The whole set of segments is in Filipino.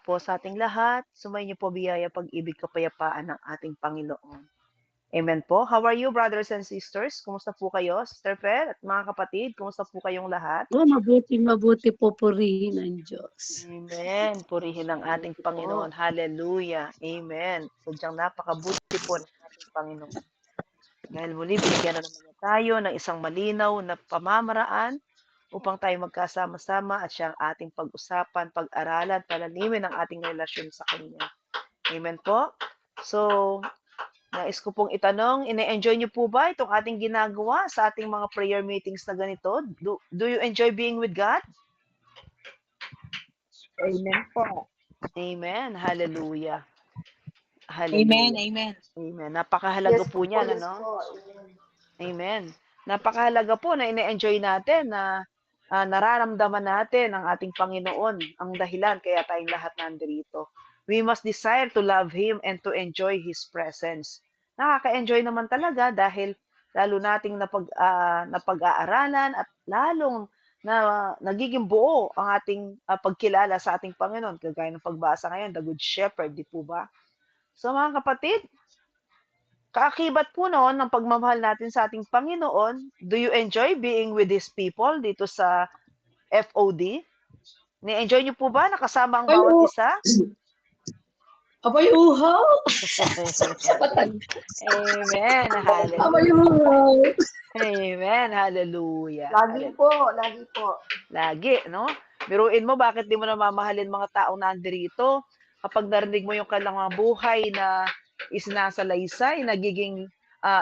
po sa ating lahat. Sumayin niyo po biyaya, pag-ibig, kapayapaan ng ating Panginoon. Amen po. How are you, brothers and sisters? Kumusta po kayo, Sister Fer at mga kapatid? Kumusta po kayong lahat? Mabuti po purihin ang Diyos. Amen. Purihin ang ating Panginoon. Hallelujah. Amen. Sadyang napakabuti po ng ating Panginoon. Dahil muli, binigyan na naman niya tayo ng isang malinaw na pamamaraan upang tayo magkasama-sama at siya ang ating pag-usapan, pag-aralan, palalimin ang ating relasyon sa Kanya. Amen po. So, nais ko pong itanong, ine-enjoy niyo po ba itong ating ginagawa sa ating mga prayer meetings na ganito? Do you enjoy being with God? Amen po. Amen. Hallelujah. Amen, Hallelujah. amen. Amen. Napakahalaga Yes po po, niyan, yes ano? po. Amen. Amen. Napakahalaga po na ine-enjoy natin na nararamdaman natin ang ating Panginoon, ang dahilan kaya tayong lahat nandito. We must desire to love Him and to enjoy His presence. Nakaka-enjoy naman talaga dahil lalo nating napag-aaralan at lalong na nagiging buo ang ating pagkilala sa ating Panginoon. Kagaya ng pagbasa ngayon, The Good Shepherd, di po ba? So mga kapatid, kaakibat po noon ng pagmamahal natin sa ating Panginoon, do you enjoy being with His people dito sa FOD? Ni-enjoy niyo po ba nakasama ang bawat isa? Abay uhaw! Sa batag. Amen. Abay Hallelujah. uhaw! Amen. Hallelujah. Lagi po, lagi po. Lagi, no? Biruin mo, bakit di mo namamahalin mga taong nandirito? Kapag narinig mo yung kanilang mga buhay na isinasalaysay, nagiging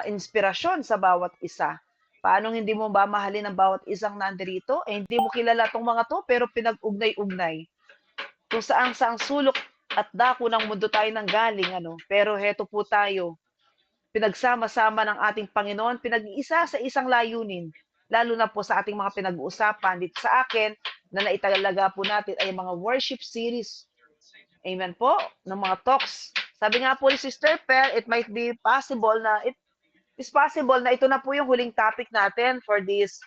inspirasyon sa bawat isa. Paano hindi mo ba mahalin ang bawat isang nandirito? Eh, hindi mo kilala tong mga to, pero pinag-ugnay-ugnay. Kung saang sulok at dako ng mundo tayo nang galing, ano? Pero heto po tayo, pinagsama-sama ng ating Panginoon, pinag-iisa sa isang layunin, lalo na po sa ating mga pinag-uusapan. Dito sa akin, na naitalaga po natin ay mga worship series. Amen po, ng mga talks. Sabi nga po ni Sister Per, it might be possible na, it is possible na ito na po yung huling topic natin for this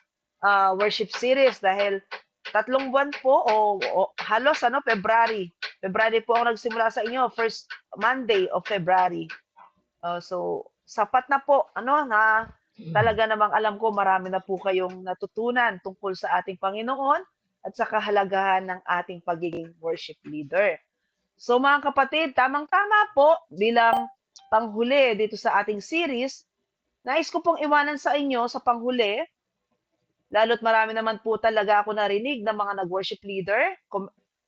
worship series dahil 3 buwan po o halos February. February po ako nagsimula sa inyo, first Monday of February. So, sapat na po, na talaga namang alam ko marami na po kayong natutunan tungkol sa ating Panginoon at sa kahalagahan ng ating pagiging worship leader. So mga kapatid, tamang-tama po bilang panghuli dito sa ating series, nais ko pong iwanan sa inyo sa panghuli, lalo't marami naman po talaga ako narinig ng mga nag-worship leader.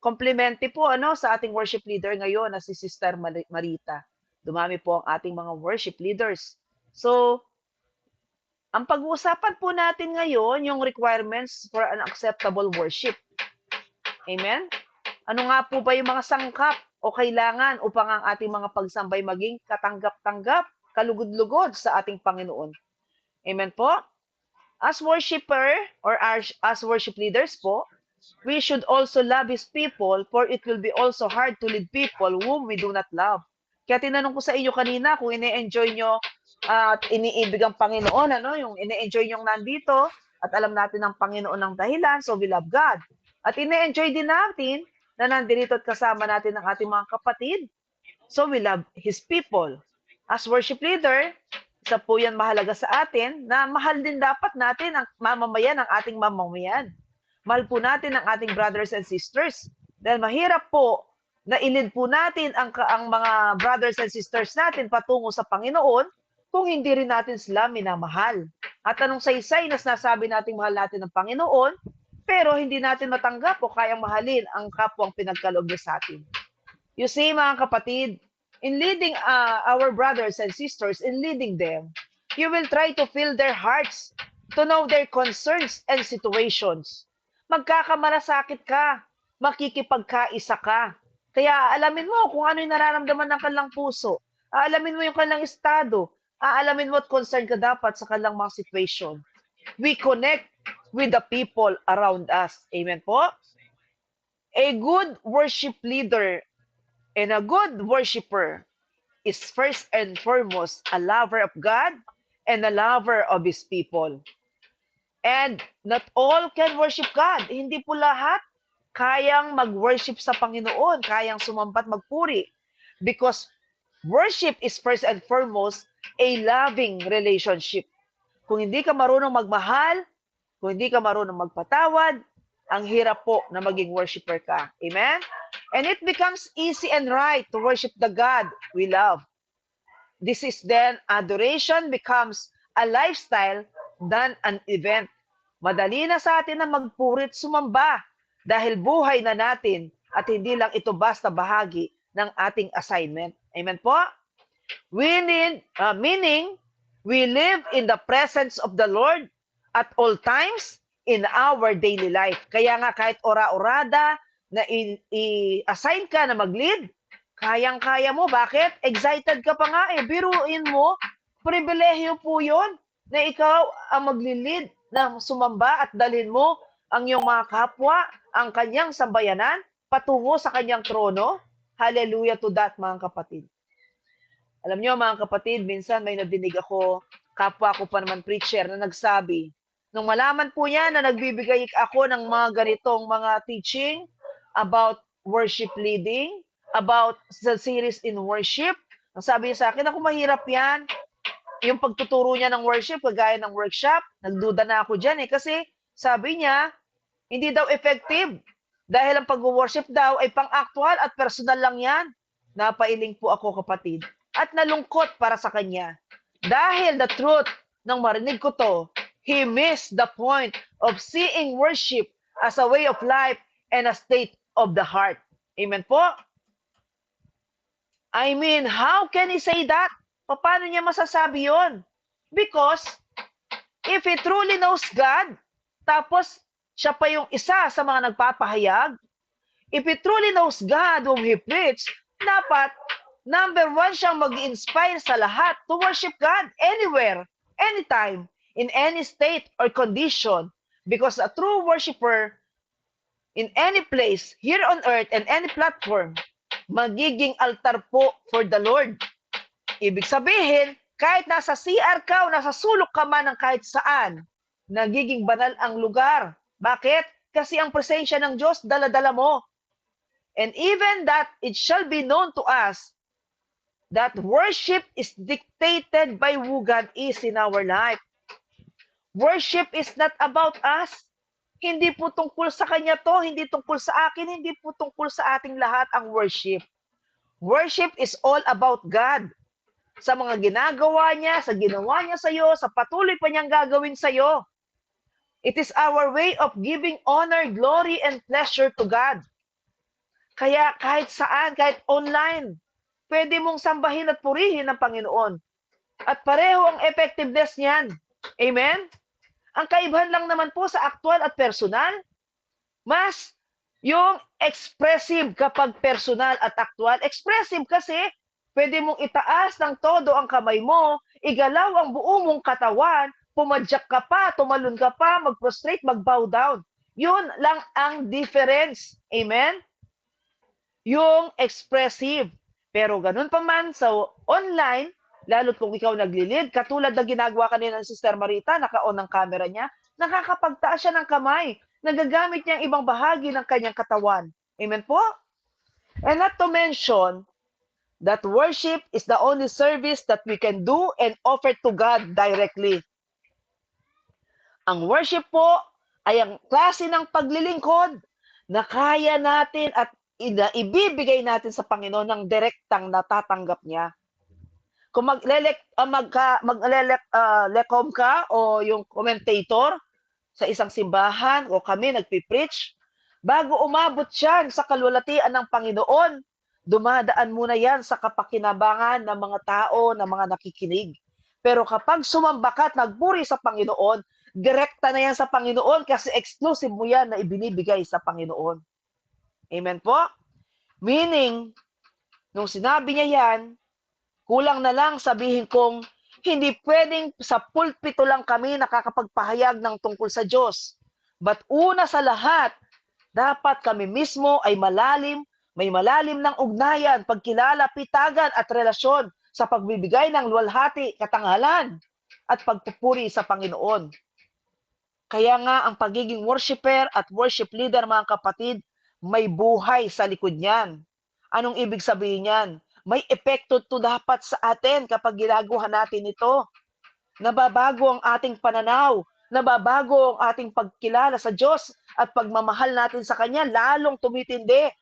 Komplimente po sa ating worship leader ngayon na si Sister Marita. Dumami po ang ating mga worship leaders. So, ang pag-uusapan po natin ngayon, yung requirements for an acceptable worship. Amen? Ano nga po ba yung mga sangkap o kailangan upang ang ating mga pagsambay maging katanggap-tanggap, kalugod-lugod sa ating Panginoon? Amen po? As worshiper or as worship leaders po, we should also love His people, for it will be also hard to lead people whom we do not love. Kaya tinanong ko sa inyo kanina kung ine-enjoy nyo at iniibig ang Panginoon, yung ine-enjoy nyo nandito at alam natin ang Panginoon ng dahilan, so we love God. At ine-enjoy din natin na nandito at kasama natin ang ating mga kapatid, so we love His people. As worship leader, isa po yan mahalaga sa atin na mahal din dapat natin ang mamamayan ng ating mamamayan. Mahal po natin ang ating brothers and sisters. Dahil mahirap po na ilid po natin ang mga brothers and sisters natin patungo sa Panginoon kung hindi rin natin sila minamahal. At anong saysay na sinasabi natin mahal natin ang Panginoon, pero hindi natin matanggap o kayang mahalin ang kapwang pinagkaloob niya sa atin. You see, mga kapatid, in leading our brothers and sisters, in leading them, you will try to fill their hearts, to know their concerns and situations. Magkakamalasakit ka, makikipagkaisa ka. Kaya aalamin mo kung ano yung nararamdaman ng kanilang puso. Aalamin mo yung kanilang estado. Aalamin mo at concern ka dapat sa kanilang mga situation. We connect with the people around us. Amen po? A good worship leader and a good worshiper is first and foremost a lover of God and a lover of His people. And not all can worship God. Hindi po lahat kayang mag-worship sa Panginoon, kayang sumambat magpuri. Because worship is first and foremost a loving relationship. Kung hindi ka marunong magmahal, kung hindi ka marunong magpatawad, ang hirap po na maging worshiper ka. Amen? And it becomes easy and right to worship the God we love. This is then adoration becomes a lifestyle than an event. Madali na sa atin na magpurit sumamba dahil buhay na natin at hindi lang ito basta bahagi ng ating assignment. Amen po? Meaning, we live in the presence of the Lord at all times in our daily life. Kaya nga kahit ora-orada na i-assign ka na mag-lead, kayang-kaya mo. Bakit? Excited ka pa nga eh. Biruin mo, pribilehyo po yun na ikaw ang magli-lead na sumamba at dalhin mo ang iyong mga kapwa, ang kanyang sambayanan, patungo sa kanyang trono. Hallelujah to that, mga kapatid. Alam niyo, mga kapatid, minsan may nadinig ako, kapwa ko pa naman preacher, na nagsabi, nung malaman po niya na nagbibigay ako ng mga ganitong mga teaching about worship leading, about the series in worship, ang sabi niya sa akin, ako mahirap yan. Yung pagtuturo niya ng worship, kagaya ng workshop, nagduda na ako dyan eh. Kasi sabi niya, hindi daw effective. Dahil ang pag-worship daw ay pang-actual at personal lang yan. Napailing po ako, kapatid. At nalungkot para sa kanya. Dahil the truth, nang marinig ko to, he missed the point of seeing worship as a way of life and a state of the heart. Amen po? I mean, how can he say that? Paano niya masasabi yon? Because if he truly knows God, tapos siya pa yung isa sa mga nagpapahayag, if he truly knows God whom he preached, dapat number one siyang mag-inspire sa lahat to worship God anywhere, anytime, in any state or condition. Because a true worshiper in any place, here on earth and any platform, magiging altar po for the Lord. Ibig sabihin, kahit nasa CR ka o nasa sulok ka man ng kahit saan, nagiging banal ang lugar. Bakit? Kasi ang presensya ng Diyos, dala-dala mo. And even that it shall be known to us that worship is dictated by who God is in our life. Worship is not about us. Hindi po tungkol sa Kanya to, hindi tungkol sa akin, hindi po tungkol sa ating lahat ang worship. Worship is all about God. Sa mga ginagawa niya, sa ginawa niya sa iyo, sa patuloy pa niyang gagawin sa iyo. It is our way of giving honor, glory, and pleasure to God. Kaya kahit saan, kahit online, pwede mong sambahin at purihin ng Panginoon. At pareho ang effectiveness niyan. Amen? Ang kaibahan lang naman po sa aktual at personal, mas yung expressive kapag personal at aktual. Expressive kasi, pwede mong itaas ng todo ang kamay mo, igalaw ang buo mong katawan, pumadyak ka pa, tumalon ka pa, mag-prostrate, mag-bow down. Yun lang ang difference. Amen? Yung expressive. Pero ganun pa man sa online, lalo't kung ikaw naglilid, katulad na ginagawa kanina ng Sister Marita, naka-on ang camera niya, nakakapagtaas siya ng kamay, nagagamit niya ang ibang bahagi ng kanyang katawan. Amen po? And not to mention, that worship is the only service that we can do and offer to God directly. Ang worship po ay ang klase ng paglilingkod na kaya natin at ibibigay natin sa Panginoon ng direktang natatanggap niya. Kung lekom ka o yung commentator sa isang simbahan o kami nagpipreach, bago umabot siya sa kalwalatian ng Panginoon, dumadaan muna yan sa kapakinabangan ng mga tao, ng mga nakikinig. Pero kapag sumamba ka at nagpuri sa Panginoon, direkta na yan sa Panginoon kasi exclusive mo yan na ibinibigay sa Panginoon. Amen po? Meaning, nung sinabi niya yan, kulang na lang sabihin kong hindi pwedeng sa pulpito lang kami nakakapagpahayag ng tungkol sa Diyos. But una sa lahat, dapat kami mismo ay may malalim ng ugnayan, pagkilala, pitagan at relasyon sa pagbibigay ng luwalhati, katangalan at pagpupuri sa Panginoon. Kaya nga ang pagiging worshiper at worship leader, mga kapatid, may buhay sa likod niyan. Anong ibig sabihin niyan? May epekto to dapat sa atin kapag ginagawa natin ito. Nababago ang ating pananaw, nababago ang ating pagkilala sa Diyos at pagmamahal natin sa Kanya, lalong tumitindi.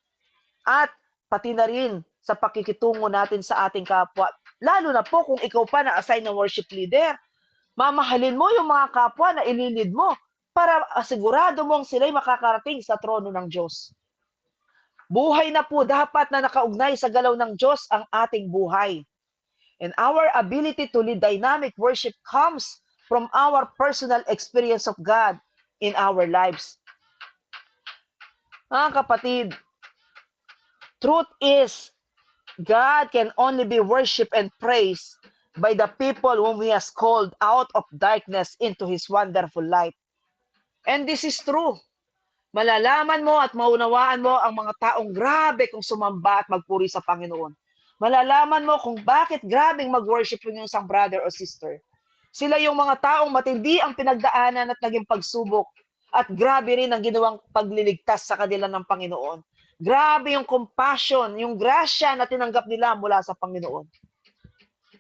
At pati na rin sa pakikitungo natin sa ating kapwa. Lalo na po kung ikaw pa na-assign na worship leader. Mamahalin mo yung mga kapwa na ililid mo para asigurado mong sila'y makakarating sa trono ng Diyos. Buhay na po dapat na nakaugnay sa galaw ng Diyos ang ating buhay. And our ability to lead dynamic worship comes from our personal experience of God in our lives. Mga kapatid, truth is, God can only be worshipped and praised by the people whom He has called out of darkness into His wonderful light. And this is true. Malalaman mo at maunawaan mo ang mga taong grabe kung sumamba at magpuri sa Panginoon. Malalaman mo kung bakit grabing mag-worship yung isang brother o sister. Sila yung mga taong matindi ang pinagdaanan at naging pagsubok at grabe rin ang ginawang pagliligtas sa kanila ng Panginoon. Grabe yung compassion, yung grasya na tinanggap nila mula sa Panginoon.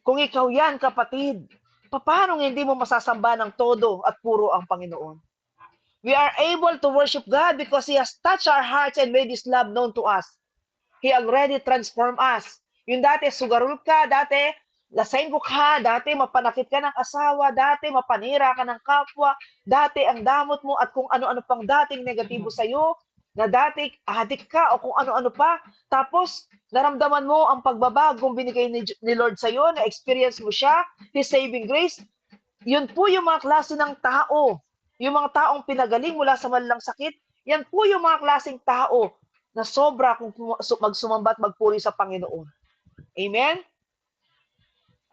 Kung ikaw yan, kapatid, paano hindi mo masasamba ng todo at puro ang Panginoon? We are able to worship God because He has touched our hearts and made His love known to us. He already transformed us. Yung dati sugarol ka, dati lasenggo ka, dati mapanakit ka ng asawa, dati mapanira ka ng kapwa, dati ang damot mo at kung ano-ano pang dating negatibo sa'yo, na dati adik ka o kung ano-ano pa. Tapos, naramdaman mo ang pagbabagong binigay ni Lord sa'yo, na-experience mo siya, His saving grace. Yun po yung mga klase ng tao. Yung mga taong pinagaling mula sa malalang sakit, yan po yung mga klaseng tao na sobra kung magsumamba at magpuri sa Panginoon. Amen?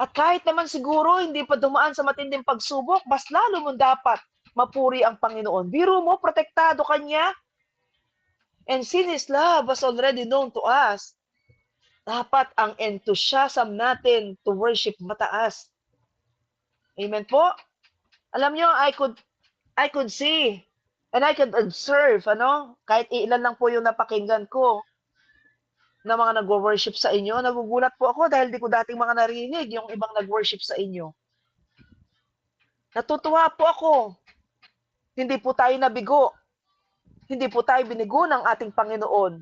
At kahit naman siguro hindi pa dumaan sa matinding pagsubok, mas lalo mong dapat mapuri ang Panginoon. Biro mo, protektado ka niya. And since His love was already known to us, dapat ang enthusiasm natin to worship mataas. Amen po? Alam nyo, I could see and I could observe, kahit ilan lang po yung napakinggan ko na mga nag-worship sa inyo. Nagugulat po ako dahil di ko dating mga narinig yung ibang nag-worship sa inyo. Natutuwa po ako. Hindi po tayo nabigo. Hindi po tayo binigo ng ating Panginoon.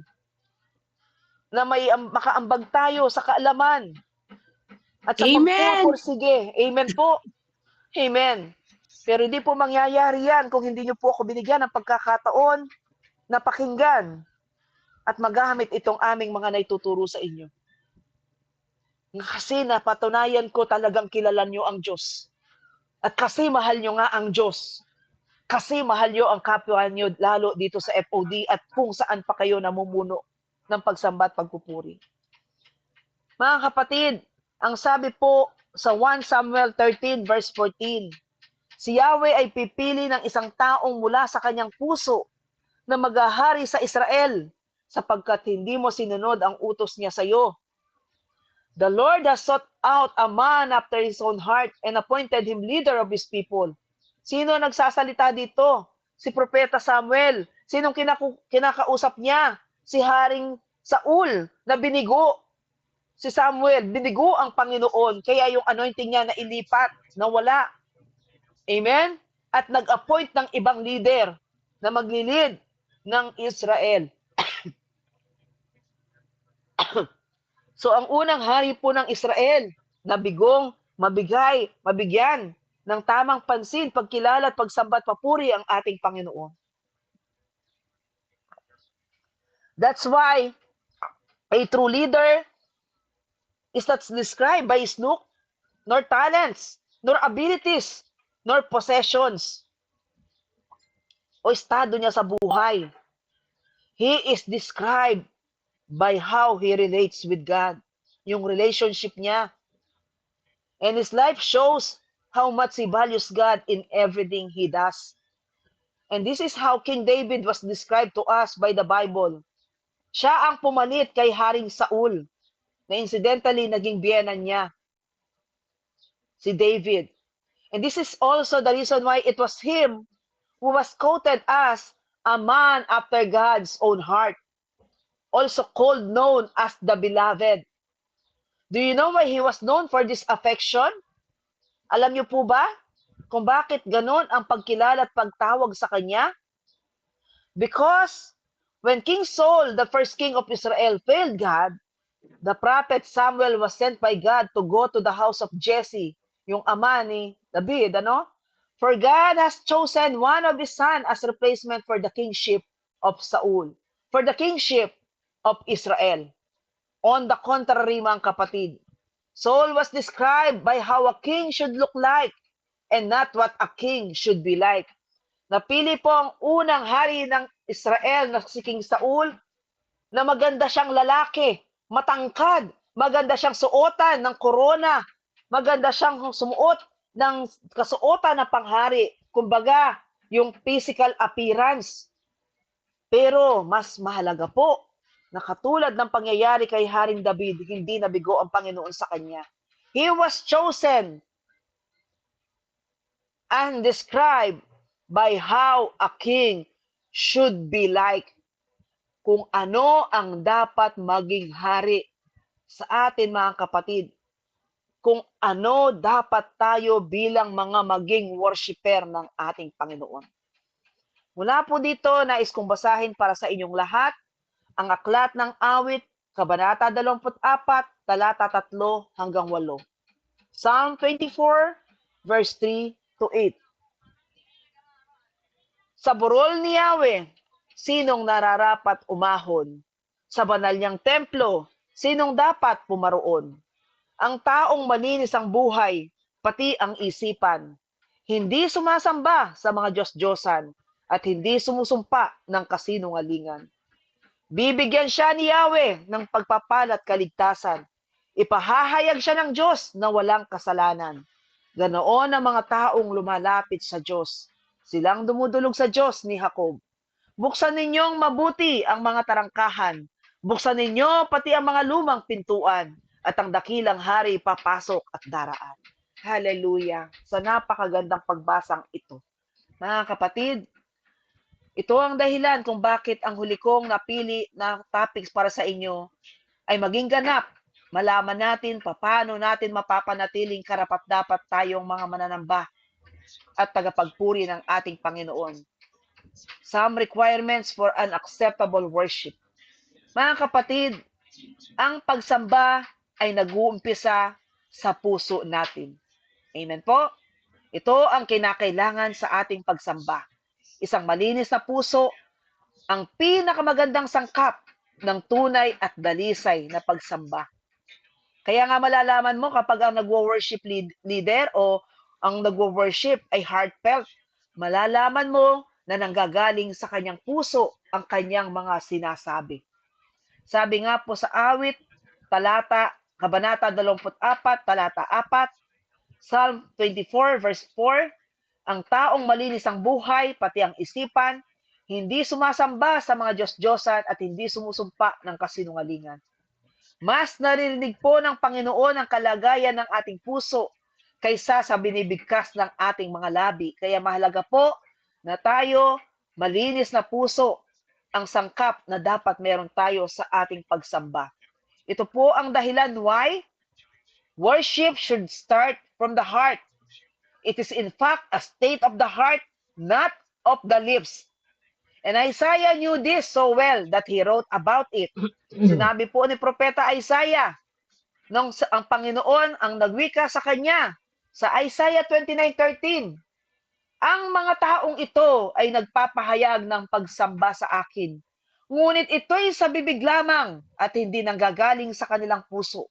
Na may makaambag tayo sa kaalaman. At sa pagpupursige. Amen po. Amen. Pero hindi po mangyayari yan kung hindi nyo po ako binigyan ng pagkakataon na pakinggan at magamit itong aming mga naituturo sa inyo. Kasi napatunayan ko talagang kilala nyo ang Diyos. At kasi mahal nyo nga ang Diyos. Kasi mahal nyo ang kapwa nyo lalo dito sa FOD at kung saan pa kayo namumuno ng pagsamba at pagpupuri. Mga kapatid, ang sabi po sa 1 Samuel 13 verse 14, si Yahweh ay pipili ng isang taong mula sa kanyang puso na maghahari sa Israel sapagkat hindi mo sinunod ang utos niya sa iyo. The Lord has sought out a man after His own heart and appointed him leader of His people. Sino nagsasalita dito? Si Propeta Samuel. Sinong kinakausap niya? Si Haring Saul na binigo. Si Samuel, binigo ang Panginoon. Kaya yung anointing niya na ilipat, nawala. Amen? At nag-appoint ng ibang leader na maglilid ng Israel. So ang unang hari po ng Israel, nabigong, mabigyan ng tamang pansin, pagkilala at pagsambat papuri ang ating Panginoon. That's why a true leader is not described by his look, nor talents, nor abilities, nor possessions, o estado niya sa buhay. He is described by how he relates with God, yung relationship niya. And his life shows how much he values God in everything he does. And this is how King David was described to us by the Bible. Siya ang pumalit kay Haring Saul, na incidentally naging biyenan niya, si David. And this is also the reason why it was him who was quoted as a man after God's own heart. also known as the Beloved. Do you know why he was known for this affection? Alam niyo po ba kung bakit ganon ang pagkilala at pagtawag sa kanya? Because when King Saul, the first king of Israel, failed God, the prophet Samuel was sent by God to go to the house of Jesse, yung ama ni David, ano? For God has chosen one of his son as replacement for the kingship of Saul, for the kingship of Israel. On the contrary, mga kapatid, Saul was described by how a king should look like and not what a king should be like. Napili po ang unang hari ng Israel na si King Saul na maganda siyang lalaki, matangkad, maganda siyang suotan ng korona, maganda siyang sumuot ng kasuotan ng panghari. Kumbaga, yung physical appearance. Pero mas mahalaga po na katulad ng pangyayari kay Haring David, hindi nabigo ang Panginoon sa kanya. He was chosen and described by how a king should be like. Kung ano ang dapat maging hari sa atin, mga kapatid. Kung ano dapat tayo bilang mga maging worshiper ng ating Panginoon. Mula po dito, nais kong basahin para sa inyong lahat ang Aklat ng Awit, Kabanata 24, talata 3 hanggang 8. Psalm 24, verse 3 to 8. Sa burol ni Yahweh, sinong nararapat umahon? Sa banal niyang templo, sinong dapat pumaroon? Ang taong malinis ang buhay, pati ang isipan. Hindi sumasamba sa mga Diyos-Diyosan at hindi sumusumpa ng kasinungalingan. Bibigyan siya ni Yahweh ng pagpapala at kaligtasan. Ipahahayag siya ng Diyos na walang kasalanan. Ganoon ang mga taong lumalapit sa Diyos. Silang dumudulog sa Diyos ni Jacob. Buksan ninyong mabuti ang mga tarangkahan. Buksan ninyo pati ang mga lumang pintuan at ang dakilang hari papasok at daraan. Hallelujah! Sa napakagandang pagbasang ito. Mga kapatid, ito ang dahilan kung bakit ang huli kong napili na topics para sa inyo ay maging ganap. Malaman natin paano natin mapapanatiling karapat-dapat tayong mga mananamba at tagapagpuri ng ating Panginoon. Some requirements for an acceptable worship. Mga kapatid, ang pagsamba ay nag-uumpisa sa puso natin. Amen po? Ito ang kinakailangan sa ating pagsamba. Isang malinis na puso, ang pinakamagandang sangkap ng tunay at dalisay na pagsamba. Kaya nga malalaman mo kapag ang nagwo-worship leader o ang nagwo-worship ay heartfelt, malalaman mo na nanggagaling sa kanyang puso ang kanyang mga sinasabi. Sabi nga po sa awit, Kabanata 24, talata 4, Psalm 24, verse 4, ang taong malinis ang buhay, pati ang isipan, hindi sumasamba sa mga Diyos-Diyosan at hindi sumusumpa ng kasinungalingan. Mas naririnig po ng Panginoon ang kalagayan ng ating puso kaysa sa binibigkas ng ating mga labi. Kaya mahalaga po na tayo, malinis na puso, ang sangkap na dapat meron tayo sa ating pagsamba. Ito po ang dahilan why worship should start from the heart. It is in fact a state of the heart, not of the lips. And Isaiah knew this so well that he wrote about it. Sinabi po ni Propeta Isaiah, nung ang Panginoon ang nagwika sa kanya, sa Isaiah 29:13, ang mga taong ito ay nagpapahayag ng pagsamba sa akin. Ngunit ito'y sa bibig lamang at hindi nanggagaling sa kanilang puso.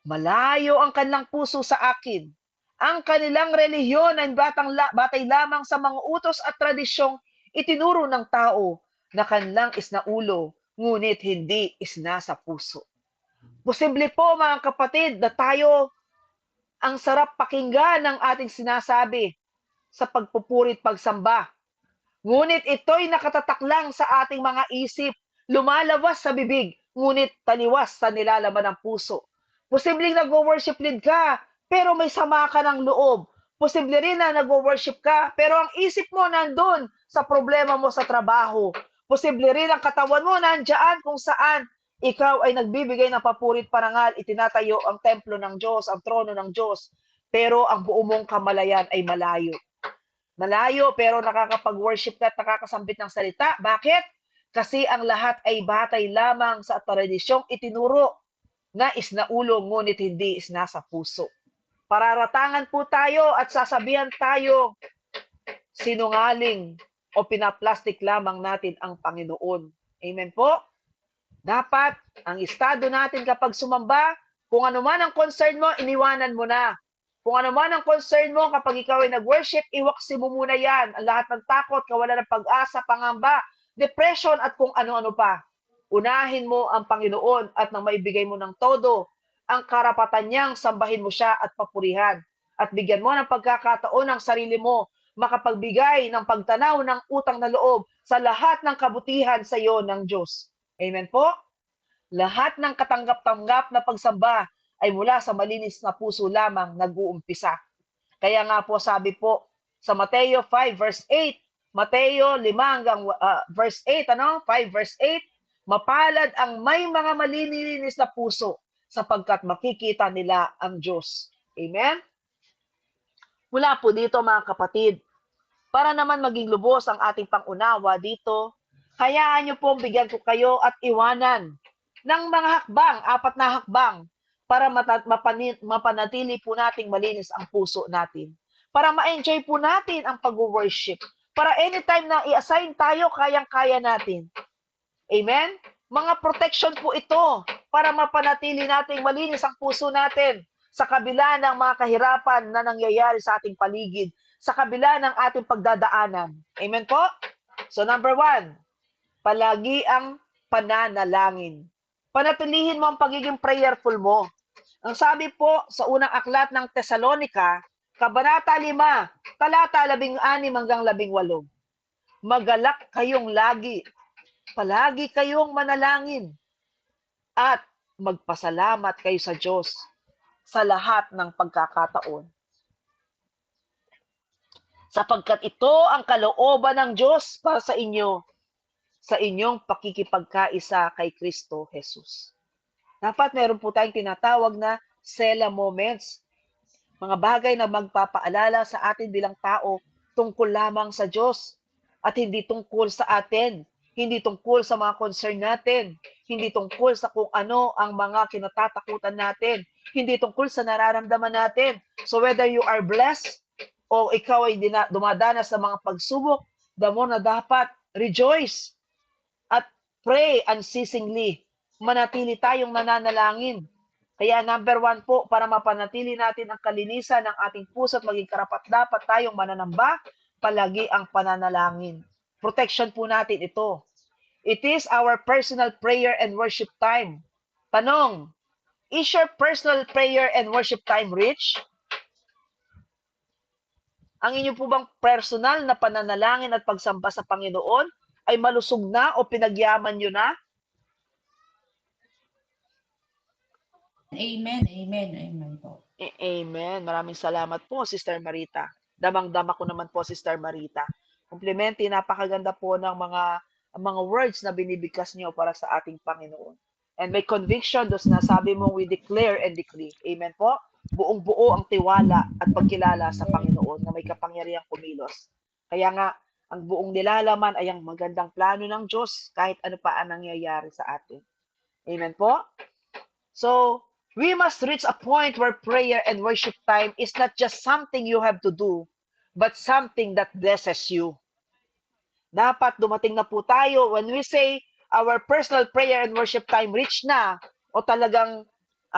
Malayo ang kanilang puso sa akin. Ang kanilang relihiyon ay batay lamang sa mga utos at tradisyong itinuro ng tao na kanilang isnaulo, ngunit hindi isnasa puso. Posible po mga kapatid na tayo ang sarap pakinggan ng ating sinasabi sa pagpupurit pagsamba. Ngunit ito'y nakatatak lang sa ating mga isip, lumalabas sa bibig, ngunit taliwas sa nilalaman ng puso. Posibleng nag-worship lead ka, pero may sama ka ng loob. Posible rin na nag-worship ka, pero ang isip mo nandun sa problema mo sa trabaho. Posible rin ang katawan mo nandiyan kung saan ikaw ay nagbibigay ng papurit parangal, itinatayo ang templo ng Diyos, ang trono ng Diyos, pero ang buo mong kamalayan ay malayo. Malayo pero nakakapag-worship ka at nakakasambit ng salita. Bakit? Kasi ang lahat ay batay lamang sa tradisyong itinuro na isnaulo ngunit hindi isnasa puso. Pararatangan po tayo at sasabihan tayo sinungaling o pinaplastic lamang natin ang Panginoon. Amen po? Dapat ang estado natin kapag sumamba, kung ano man ang concern mo, iniwanan mo na. Kung ano man ang concern mo kapag ikaw ay nag-worship, iwaksi mo muna yan. Ang lahat ng takot, kawalan ng pag-asa, pangamba, depression at kung ano-ano pa. Unahin mo ang Panginoon at nang maibigay mo ng todo, ang karapatan niyang sambahin mo siya at papurihan. At bigyan mo ng pagkakataon ang sarili mo makapagbigay ng pagtanaw ng utang na loob sa lahat ng kabutihan sa iyo ng Diyos. Amen po? Lahat ng katanggap-tanggap na pagsamba ay mula sa malinis na puso lamang nag-uumpisa. Kaya nga po sabi po sa Mateo 5 verse 8, Mateo 5 hanggang verse 8, 5 verse 8, mapalad ang may mga malinis na puso sapagkat makikita nila ang Diyos. Amen? Mula po dito mga kapatid, para naman maging lubos ang ating pangunawa dito, hayaan niyo pong bigyan ko kayo at iwanan ng mga hakbang, 4 na hakbang, para mapanatili po nating malinis ang puso natin. Para ma-enjoy po natin ang pag-worship. Para anytime na i-assign tayo, kayang-kaya natin. Amen? Mga protection po ito para mapanatili nating malinis ang puso natin sa kabila ng mga kahirapan na nangyayari sa ating paligid, sa kabila ng ating pagdadaanan. Amen po? So number 1, palagi ang pananalangin. Panatilihin mo ang pagiging prayerful mo. Ang sabi po sa unang aklat ng Tesalonica, Kabanata 5, talata 16 hanggang 18. Magalak kayong lagi. Palagi kayong manalangin. At magpasalamat kayo sa Diyos sa lahat ng pagkakataon. Sapagkat ito ang kalooban ng Diyos para sa inyo, sa inyong pakikipagkaisa kay Kristo Jesus. Dapat meron po tayong tinatawag na Sela moments. Mga bagay na magpapaalala sa atin bilang tao tungkol lamang sa Diyos at hindi tungkol sa atin, hindi tungkol sa mga concern natin, hindi tungkol sa kung ano ang mga kinatatakutan natin, hindi tungkol sa nararamdaman natin. So whether you are blessed o ikaw ay dumadanas sa mga pagsubok, damo na dapat rejoice at pray unceasingly. Manatili tayong nananalangin. Kaya number 1 po, para mapanatili natin ang kalinisan ng ating puso at maging karapat-dapat tayong mananamba, palagi ang pananalangin. Protection po natin ito. It is our personal prayer and worship time. Tanong, is your personal prayer and worship time rich? Ang inyo po bang personal na pananalangin at pagsamba sa Panginoon ay malusog na o pinagyaman nyo na? Amen, amen, amen po. Amen. Maraming salamat po, Sister Marita. Damang-dama ko naman po, Sister Marita. Komplimenti, napakaganda po ng mga words na binibigkas niyo para sa ating Panginoon. And may conviction, dos na sabi mo, we declare and decree. Amen po? Buong-buo ang tiwala at pagkilala sa Panginoon na may kapangyarihang kumilos. Kaya nga, ang buong nilalaman ay ang magandang plano ng Diyos kahit ano pa ang nangyayari sa atin. Amen po? So, we must reach a point where prayer and worship time is not just something you have to do, but something that blesses you. Dapat dumating na po tayo when we say our personal prayer and worship time reach na o talagang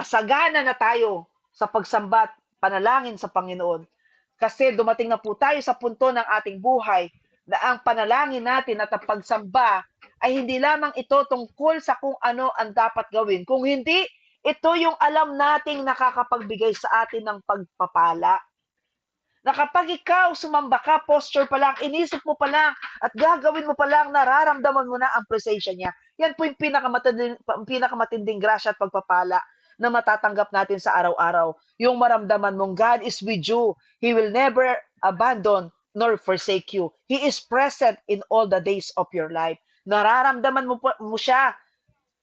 sagana na tayo sa pagsambat, panalangin sa Panginoon. Kasi dumating na po tayo sa punto ng ating buhay na ang panalangin natin at ang pagsamba ay hindi lamang ito tungkol sa kung ano ang dapat gawin. Kung hindi, ito yung alam nating nakakapagbigay sa atin ng pagpapala. Na kapag ikaw sumamba ka, posture pa lang, inisip mo pa lang, at gagawin mo pa lang, nararamdaman mo na ang presensya niya. Yan po yung pinakamatinding grasya at pagpapala na matatanggap natin sa araw-araw. Yung maramdaman mong God is with you. He will never abandon nor forsake you. He is present in all the days of your life. Nararamdaman mo siya.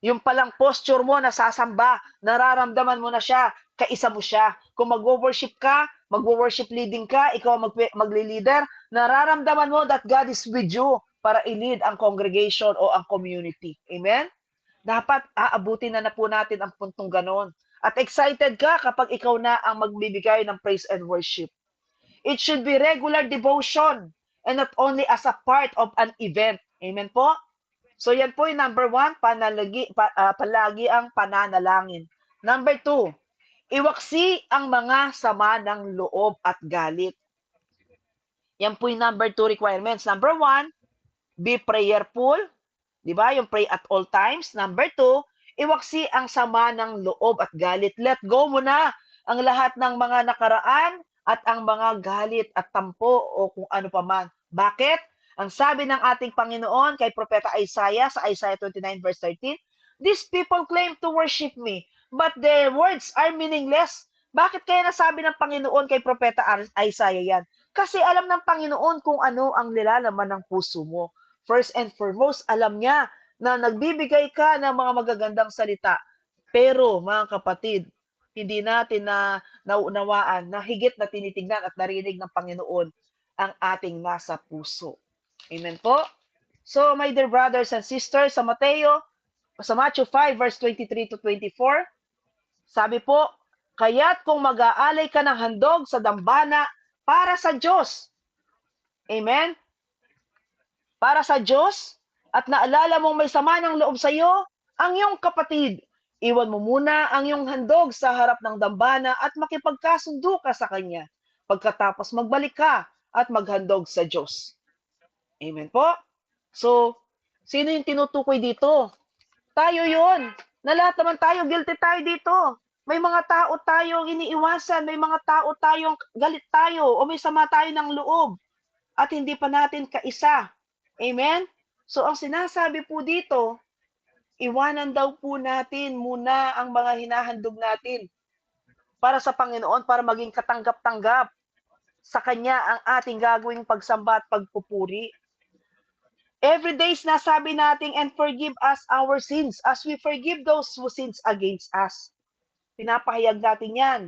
Yung palang posture mo na sasamba, nararamdaman mo na siya, kaisa mo siya. Kung mag-worship ka, mag-worship leading ka, ikaw magli-leader, nararamdaman mo that God is with you para i-lead ang congregation o ang community. Amen? Dapat aabutin na po natin ang puntong ganon. At excited ka kapag ikaw na ang magbibigay ng praise and worship. It should be regular devotion and not only as a part of an event. Amen po? So yan po yung number 1, palagi ang pananalangin. Number 2, iwaksi ang mga sama ng loob at galit. Yan po yung number 2 requirements. Number 1, be prayerful. Di ba? Yung pray at all times. Number 2, iwaksi ang sama ng loob at galit. Let go mo na ang lahat ng mga nakaraan at ang mga galit at tampo o kung ano pa man. Bakit? Ang sabi ng ating Panginoon kay Propeta Isaiah sa Isaiah 29 verse 13, "These people claim to worship me, but their words are meaningless." Bakit kaya nasabi ng Panginoon kay Propeta Isaiah yan? Kasi alam ng Panginoon kung ano ang nilalaman ng puso mo. First and foremost, alam niya na nagbibigay ka ng mga magagandang salita. Pero mga kapatid, hindi natin na nauunawaan na higit na tinitignan at narinig ng Panginoon ang ating nasa puso. Amen po? So, my dear brothers and sisters, sa Matthew 5 verse 23 to 24, sabi po, "Kaya't kung mag-aalay ka ng handog sa dambana para sa Diyos," amen? Para sa Diyos, at naalala mong may sama ng loob sa iyo, ang iyong kapatid, iwan mo muna ang iyong handog sa harap ng dambana at makipagkasundo ka sa kanya. Pagkatapos magbalik ka at maghandog sa Diyos. Amen po? So, sino yung tinutukoy dito? Tayo yun. Na lahat naman tayo, guilty tayo dito. May mga tao tayong iniiwasan, may mga tao tayong galit tayo, o may sama tayo ng loob, at hindi pa natin kaisa. Amen? So, ang sinasabi po dito, iwanan daw po natin muna ang mga hinahandog natin para sa Panginoon, para maging katanggap-tanggap sa Kanya ang ating gagawing pagsamba at pagpupuri. Every day nasabi natin, "And forgive us our sins as we forgive those who sins against us." Pinapahayag natin yan.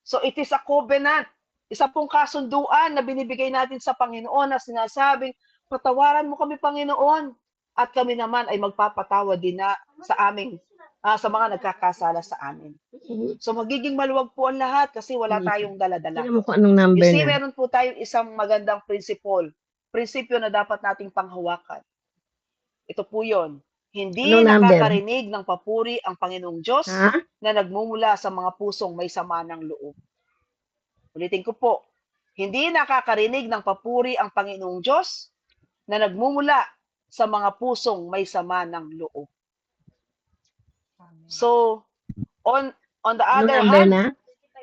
So it is a covenant. Isa pong kasunduan na binibigay natin sa Panginoon na sinasabing, "Patawaran mo kami, Panginoon, at kami naman ay magpapatawad din na sa mga nagkakasala sa amin." So magiging maluwag po ang lahat kasi wala tayong dala-dala. Tingnan mo kung anong number You see, na. meron po tayong isang magandang prinsipyo na dapat nating panghawakan. Ito po yun. Hindi Anong number? nakakarinig ng papuri ang Panginoong Diyos Ha? na nagmumula sa mga pusong may sama ng loob. Ulitin ko po. Hindi nakakarinig ng papuri ang Panginoong Diyos na nagmumula sa mga pusong may sama ng loob. So, on the Anong other number hand, na?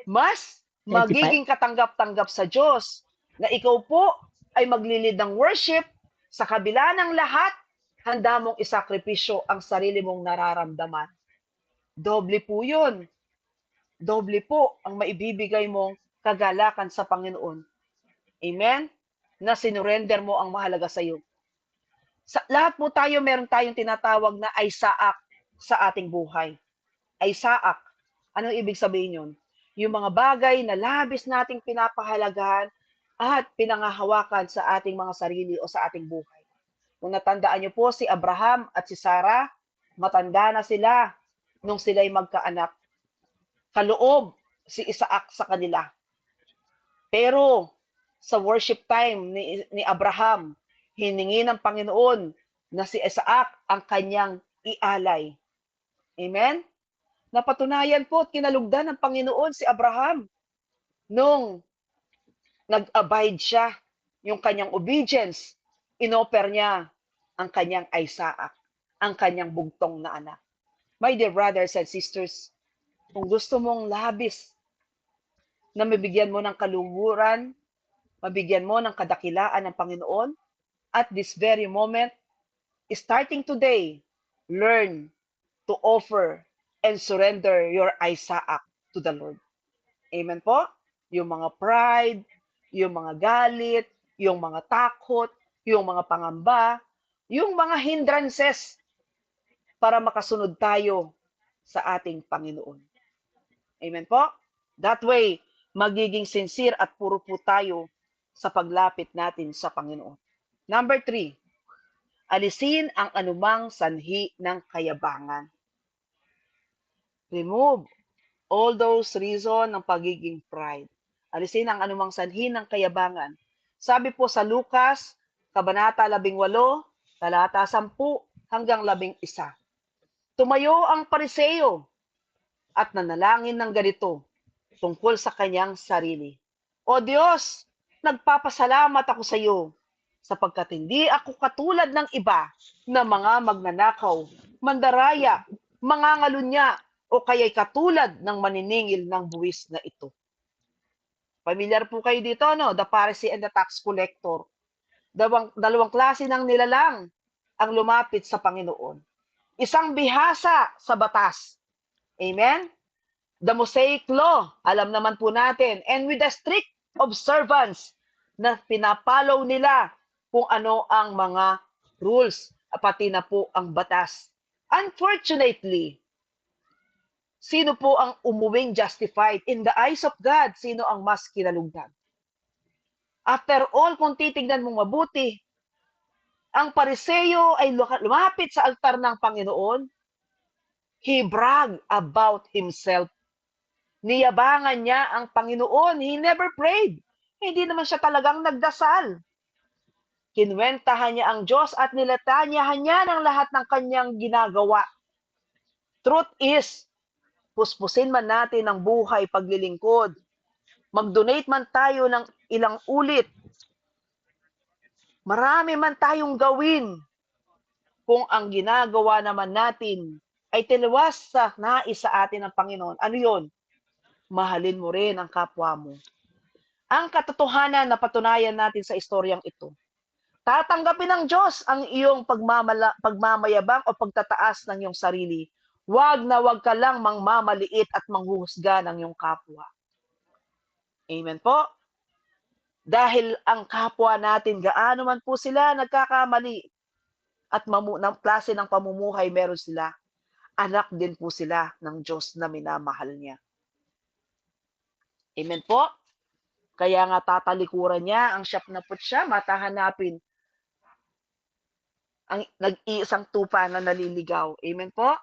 mas 35? magiging katanggap-tanggap sa Diyos na ikaw po ay maglilid ng worship sa kabila ng lahat, handa mong isakripisyo ang sarili mong nararamdaman. Doble po yun. Doble po ang maibibigay mong kagalakan sa Panginoon. Amen? Na sinurrender mo ang mahalaga sa iyo. Sa lahat po tayo, meron tayong tinatawag na Isaac sa ating buhay. Isaac. Anong ibig sabihin yun? Yung mga bagay na labis nating pinapahalagahan at pinangahawakan sa ating mga sarili o sa ating buhay. Kung natandaan niyo po si Abraham at si Sarah, matanda na sila nung sila'y magkaanak. Kaloob si Isaac sa kanila. Pero sa worship time ni Abraham, hiningi ng Panginoon na si Isaac ang kanyang ialay. Amen? Napatunayan po at kinalugdan ng Panginoon si Abraham nung nag-abide siya, yung kanyang obedience, inoffer niya ang kanyang Isaac, ang kanyang bugtong na anak. My dear brothers and sisters, kung gusto mong labis na mabigyan mo ng kaluhuran, mabigyan mo ng kadakilaan ng Panginoon, at this very moment, starting today, learn to offer and surrender your Isaac to the Lord. Amen po? Yung mga pride, yung mga galit, yung mga takot, yung mga pangamba, yung mga hindrances para makasunod tayo sa ating Panginoon. Amen po? That way, magiging sincere at puro po tayo sa paglapit natin sa Panginoon. Number 3, alisin ang anumang sanhi ng kayabangan. Remove all those reason ng pagiging pride. Alisin ang anumang sanhi ng kayabangan. Sabi po sa Lucas, Kabanata 18, talata 10 hanggang 11. Tumayo ang Pariseo at nanalangin ng ganito tungkol sa kanyang sarili. O Diyos, nagpapasalamat ako sa iyo sapagkat hindi ako katulad ng iba na mga magnanakaw, mandaraya, mangangalunya, o kaya'y katulad ng maniningil ng buwis na ito. Pamilyar po kayo dito, no? The Pharisee and the tax collector. Dalawang klase ng nilalang ang lumapit sa Panginoon. Isang bihasa sa batas. Amen? The Mosaic Law, alam naman po natin, and with the strict observance na pinapollow nila kung ano ang mga rules, pati na po ang batas. Unfortunately, sino po ang umuwing justified? In the eyes of God, sino ang mas kinalugdan? After all, kung titignan mong mabuti, ang Pariseo ay lumapit sa altar ng Panginoon. He bragged about himself. Niyabangan niya ang Panginoon. He never prayed. Hindi naman siya talagang nagdasal. Kinwentahan niya ang Diyos at nilatanyahan niya ng lahat ng kanyang ginagawa. Truth is, puspusin man natin ang buhay paglilingkod, mag-donate man tayo ng ilang ulit, marami man tayong gawin, kung ang ginagawa naman natin ay tiliwas sa nais sa atin ng Panginoon. Ano yon? Mahalin mo rin ang kapwa mo. Ang katotohanan na patunayan natin sa istoryang ito, tatanggapin ng Diyos ang iyong pagmamayabang o pagtataas ng iyong sarili. Wag na wag ka lang mangmamaliit at manghuhusga ng iyong kapwa. Amen po? Dahil ang kapwa natin, gaano man po sila nagkakamali at ng klase ng pamumuhay meron sila, anak din po sila ng Diyos na minamahal niya. Amen po? Kaya nga tatalikuran niya ang siyam na putya, matahanapin ang nag-iisang tupa na naliligaw. Amen po?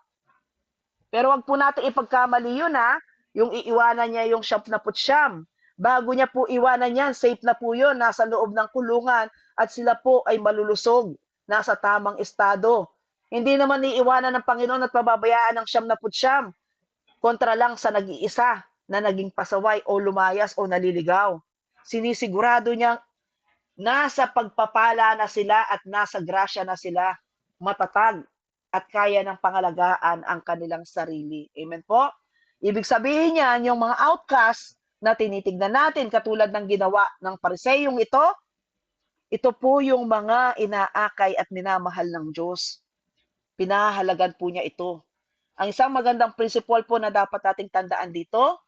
Pero wag po natin ipagkamali yun, ha? Yung iiwanan niya yung siyam na putsyam. Bago niya po iwanan yan, safe na po yun, nasa loob ng kulungan at sila po ay malulusog, nasa tamang estado. Hindi naman iiwanan ng Panginoon at pababayaan ng siyam na putsyam kontra lang sa nag-iisa na naging pasaway o lumayas o naliligaw. Sinisigurado niya nasa pagpapala na sila at nasa grasya na sila, matatag at kaya ng pangalagaan ang kanilang sarili. Amen po? Ibig sabihin niyan, yung mga outcast na tinitignan natin katulad ng ginawa ng Pariseyong ito po yung mga inaakay at minamahal ng Diyos. Pinahalagan po niya ito. Ang isang magandang principle po na dapat nating tandaan dito,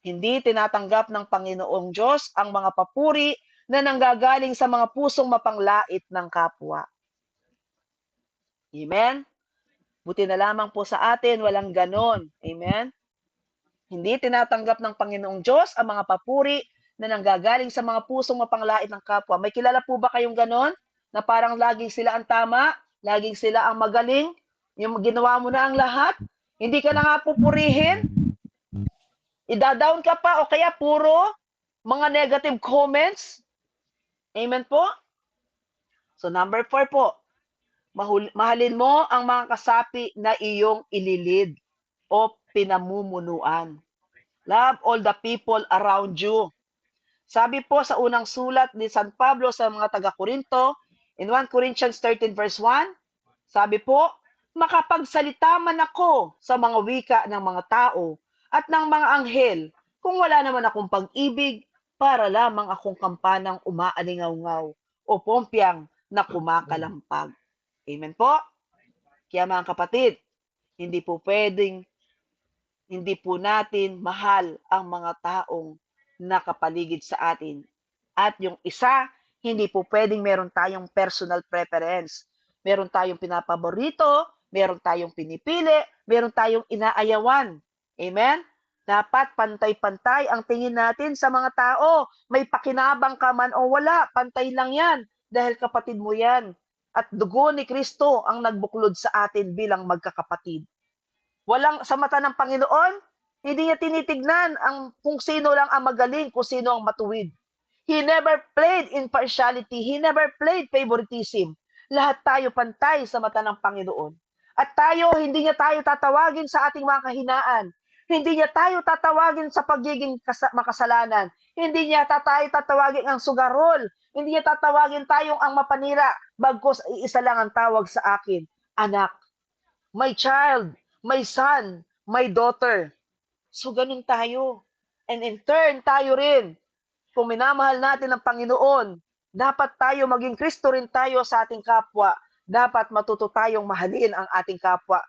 hindi tinatanggap ng Panginoong Diyos ang mga papuri na nanggagaling sa mga pusong mapanglait ng kapwa. Amen? Buti na lamang po sa atin, walang ganon. Amen? Hindi tinatanggap ng Panginoong Diyos ang mga papuri na nanggagaling sa mga pusong mapanglait ng kapwa. May kilala po ba kayong ganon? Na parang laging sila ang tama, laging sila ang magaling, yung ginawa mo na ang lahat, hindi ka na nga pupurihin, ida-down ka pa o kaya puro mga negative comments. Amen po? So number 4 po, mahalin mo ang mga kasapi na iyong ililid o pinamumunuan. Love all the people around you. Sabi po sa unang sulat ni San Pablo sa mga taga-Korinto, in 1 Corinthians 13 verse 1, sabi po, makapagsalita man ako sa mga wika ng mga tao at ng mga anghel, kung wala naman akong pag-ibig, para lamang akong kampanang umaalingaw-ngaw o pompyang na kumakalampag. Amen po? Kaya mga kapatid, hindi po natin mahal ang mga taong nakapaligid sa atin. At yung isa, hindi po pwedeng meron tayong personal preference. meron tayong pinapaborito, meron tayong pinipili, meron tayong inaayawan. Amen? Dapat pantay-pantay ang tingin natin sa mga tao. May pakinabang ka man o wala, pantay lang yan. Dahil kapatid mo yan. At dugo ni Kristo ang nagbuklod sa atin bilang magkakapatid. Walang sa mata ng Panginoon, hindi niya tinitignan kung sino lang ang magaling, kung sino ang matuwid. He never played impartiality. He never played favoritism. Lahat tayo pantay sa mata ng Panginoon. At tayo, hindi niya tayo tatawagin sa ating mga kahinaan. Hindi niya tayo tatawagin sa pagiging makasalanan. Hindi niya tayo tatawagin ang sugarol. Hindi niya tatawagin tayong ang mapanira. Bagkus isa lang ang tawag sa akin, anak, my child, my son, my daughter. So ganun tayo. And in turn, tayo rin. Kung minamahal natin ang Panginoon, dapat tayo maging Kristo rin tayo sa ating kapwa. Dapat matuto tayong mahalin ang ating kapwa.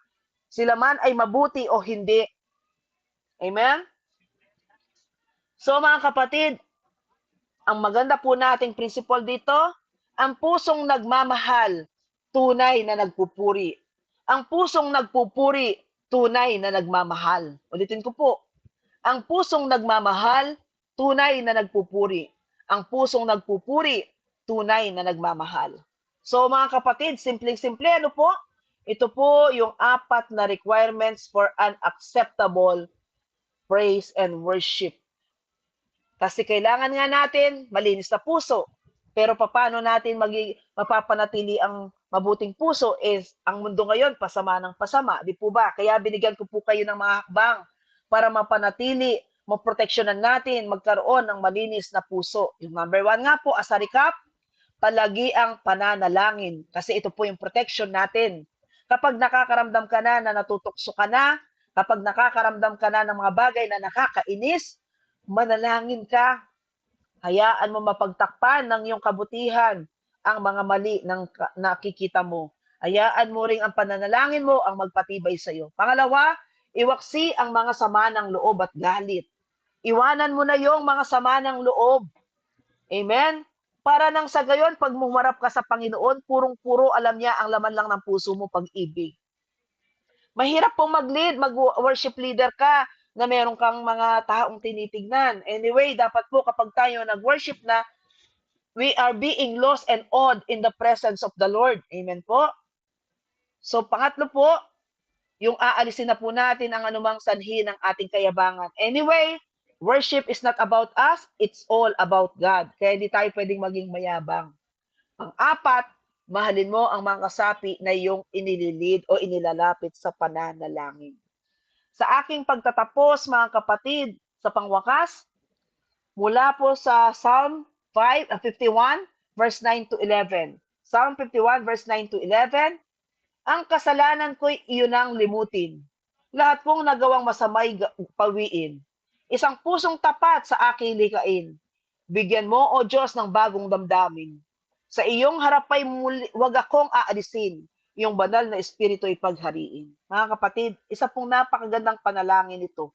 Sila man ay mabuti o hindi. Amen? So mga kapatid, ang maganda po nating principle dito, ang pusong nagmamahal, tunay na nagpupuri. Ang pusong nagpupuri, tunay na nagmamahal. Ulitin ko po, ang pusong nagmamahal, tunay na nagpupuri. Ang pusong nagpupuri, tunay na nagmamahal. So mga kapatid, simpleng-simple, ano po? Ito po yung 4 na requirements for an acceptable praise and worship. Kasi kailangan nga natin malinis na puso. Pero paano natin mapapanatili ang mabuting puso is ang mundo ngayon pasama ng pasama, di po ba? Kaya binigyan ko po kayo ng mga hakbang para mapanatili, maproteksyonan natin, magkaroon ng malinis na puso. Yung number 1 nga po, as a recap, palagi ang pananalangin. Kasi ito po yung protection natin. Kapag nakakaramdam ka na natutokso ka na, kapag nakakaramdam ka na ng mga bagay na nakakainis, manalangin ka. Hayaan mo mapagtakpan ng iyong kabutihan ang mga mali ng nakikita mo. Hayaan mo ring ang pananalangin mo ang magpatibay sa iyo. Pangalawa, iwaksi ang mga sama ng loob at galit. Iwanan mo na yung mga sama ng loob. Amen? Para nang sa gayon, pag mumarap ka sa Panginoon, purong-puro alam niya ang laman lang ng puso mo, pag-ibig. Mahirap pong mag-lead, mag-worship leader ka na meron kang mga taong tinitignan. Anyway, dapat po kapag tayo nag-worship na, we are being lost and awed in the presence of the Lord. Amen po? So, pangatlo po, yung aalisin na po natin ang anumang sanhi ng ating kayabangan. Anyway, worship is not about us, it's all about God. Kaya hindi tayo pwedeng maging mayabang. Pang-apat, mahalin mo ang mga kasapi na iyong inililid o inilalapit sa pananalangin. Sa aking pagtatapos, mga kapatid, sa pangwakas, mula po sa Psalm 51, verse 9 to 11. Psalm 51, verse 9 to 11, ang kasalanan ko'y iyon ang limutin. Lahat kong nagawang masamay pawiin. Isang pusong tapat sa aking likain. Bigyan mo, O Diyos, ng bagong damdamin. Sa iyong harapay wag akong aalisin. Yung banal na espiritu ay paghariin. Mga kapatid, isa pong napakagandang panalangin ito.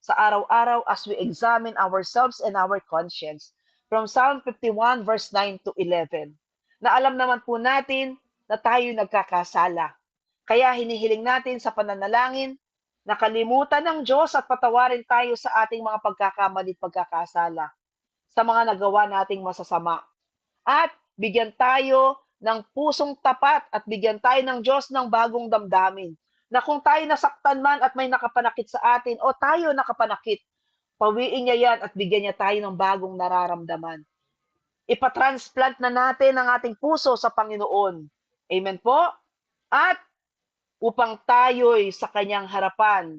Sa araw-araw as we examine ourselves and our conscience. From Psalm 51 verse 9 to 11. Na alam naman po natin na tayo nagkakasala. Kaya hinihiling natin sa pananalangin na kalimutan ng Diyos at patawarin tayo sa ating mga pagkakamali at pagkakasala. Sa mga nagawa nating masasama. At bigyan tayo ng pusong tapat at bigyan tayo ng Diyos ng bagong damdamin. Na kung tayo nasaktan man at may nakapanakit sa atin o tayo nakapanakit, pawiin niya yan at bigyan niya tayo ng bagong nararamdaman. Ipatransplant na natin ang ating puso sa Panginoon. Amen po? At upang tayo'y sa kanyang harapan,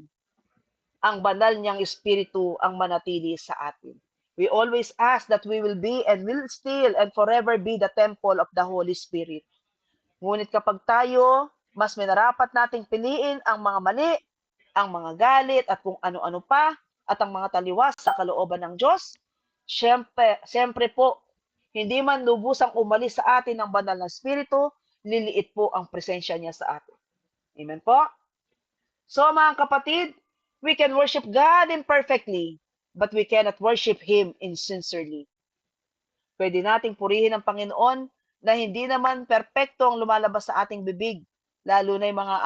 ang banal niyang espiritu ang manatili sa atin. We always ask that we will be and will still and forever be the temple of the Holy Spirit. Ngunit kapag tayo, mas minarapat nating piliin ang mga mali, ang mga galit at kung ano-ano pa, at ang mga taliwas sa kalooban ng Diyos, siyempre po, hindi man lubusang umalis sa atin ang banal na Espiritu, liliit po ang presensya niya sa atin. Amen po? So mga kapatid, we can worship God imperfectly, but we cannot worship Him insincerely. Pwede nating purihin ang Panginoon na hindi naman perpekto ang lumalabas sa ating bibig, lalo na yung mga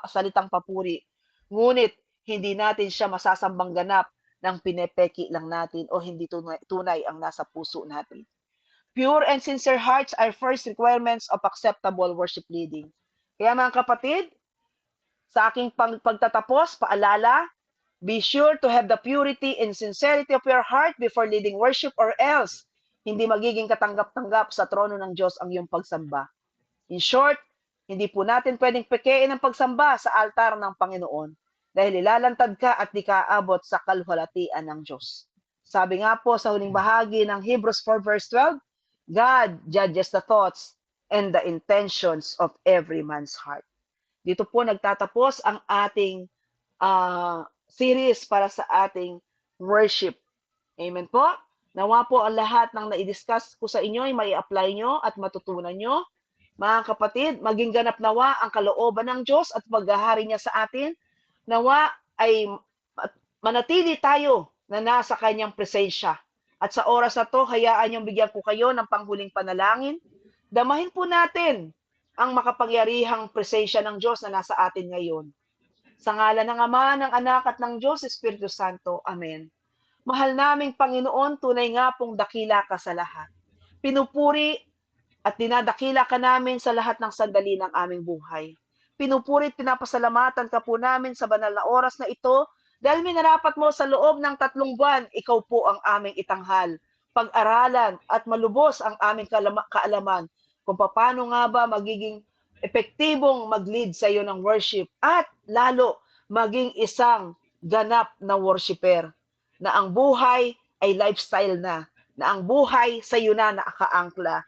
salitang papuri. Ngunit hindi natin siya masasambang ganap ng pinepeki lang natin o hindi tunay ang nasa puso natin. Pure and sincere hearts are first requirements of acceptable worship leading. Kaya mga kapatid, sa aking pagtatapos, paalala, be sure to have the purity and sincerity of your heart before leading worship, or else hindi magiging katanggap-tanggap sa trono ng Diyos ang iyong pagsamba. In short, hindi po natin pwedeng pekein ang pagsamba sa altar ng Panginoon dahil ilalantad ka at di ka aabot sa kalwalatian ng Diyos. Sabi nga po sa huling bahagi ng Hebrews 4 verse 12, God judges the thoughts and the intentions of every man's heart. Dito po nagtatapos ang ating series para sa ating worship. Amen po? Nawa po ang lahat ng na-discuss ko sa inyo ay mai-apply nyo at matutunan nyo. Mga kapatid, maging ganap nawa ang kalooban ng Diyos at paghahari niya sa atin. Nawa ay manatili tayo na nasa kanyang presensya. At sa oras na to, hayaan niyong bigyan ko kayo ng panghuling panalangin. Damahin po natin ang makapangyarihang presensya ng Diyos na nasa atin ngayon. Sa ngalan ng Ama, ng Anak at ng Diyos, Espiritu Santo. Amen. Mahal naming Panginoon, tunay nga pong dakila ka sa lahat. Pinupuri at dinadakila ka namin sa lahat ng sandali ng aming buhay. Pinupuri at pinapasalamatan ka po namin sa banal na oras na ito dahil minarapat mo sa loob ng 3 buwan, ikaw po ang aming itanghal, pag-aralan at malubos ang aming kaalaman kung paano nga ba magiging epektibong mag-lead sa iyo ng worship at lalo maging isang ganap na worshiper na ang buhay ay lifestyle na ang buhay sa iyo na nakaangkla,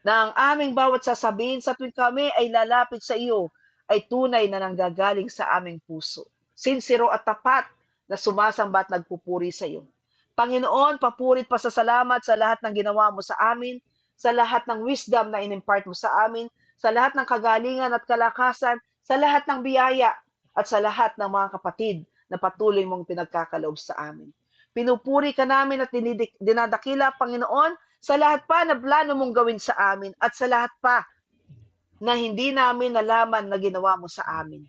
na ang aming bawat sasabihin sa tuwing kami ay lalapit sa iyo ay tunay na nanggagaling sa aming puso, sincero at tapat na sumasamba at nagpupuri sa iyo. Panginoon, papurit pa sa salamat sa lahat ng ginawa mo sa amin, sa lahat ng wisdom na inimpart mo sa amin, sa lahat ng kagalingan at kalakasan, sa lahat ng biyaya, at sa lahat ng mga kapatid na patuloy mong pinagkakaloob sa amin. Pinupuri ka namin at dinadakila, Panginoon, sa lahat pa na plano mong gawin sa amin at sa lahat pa na hindi namin nalaman na ginawa mo sa amin.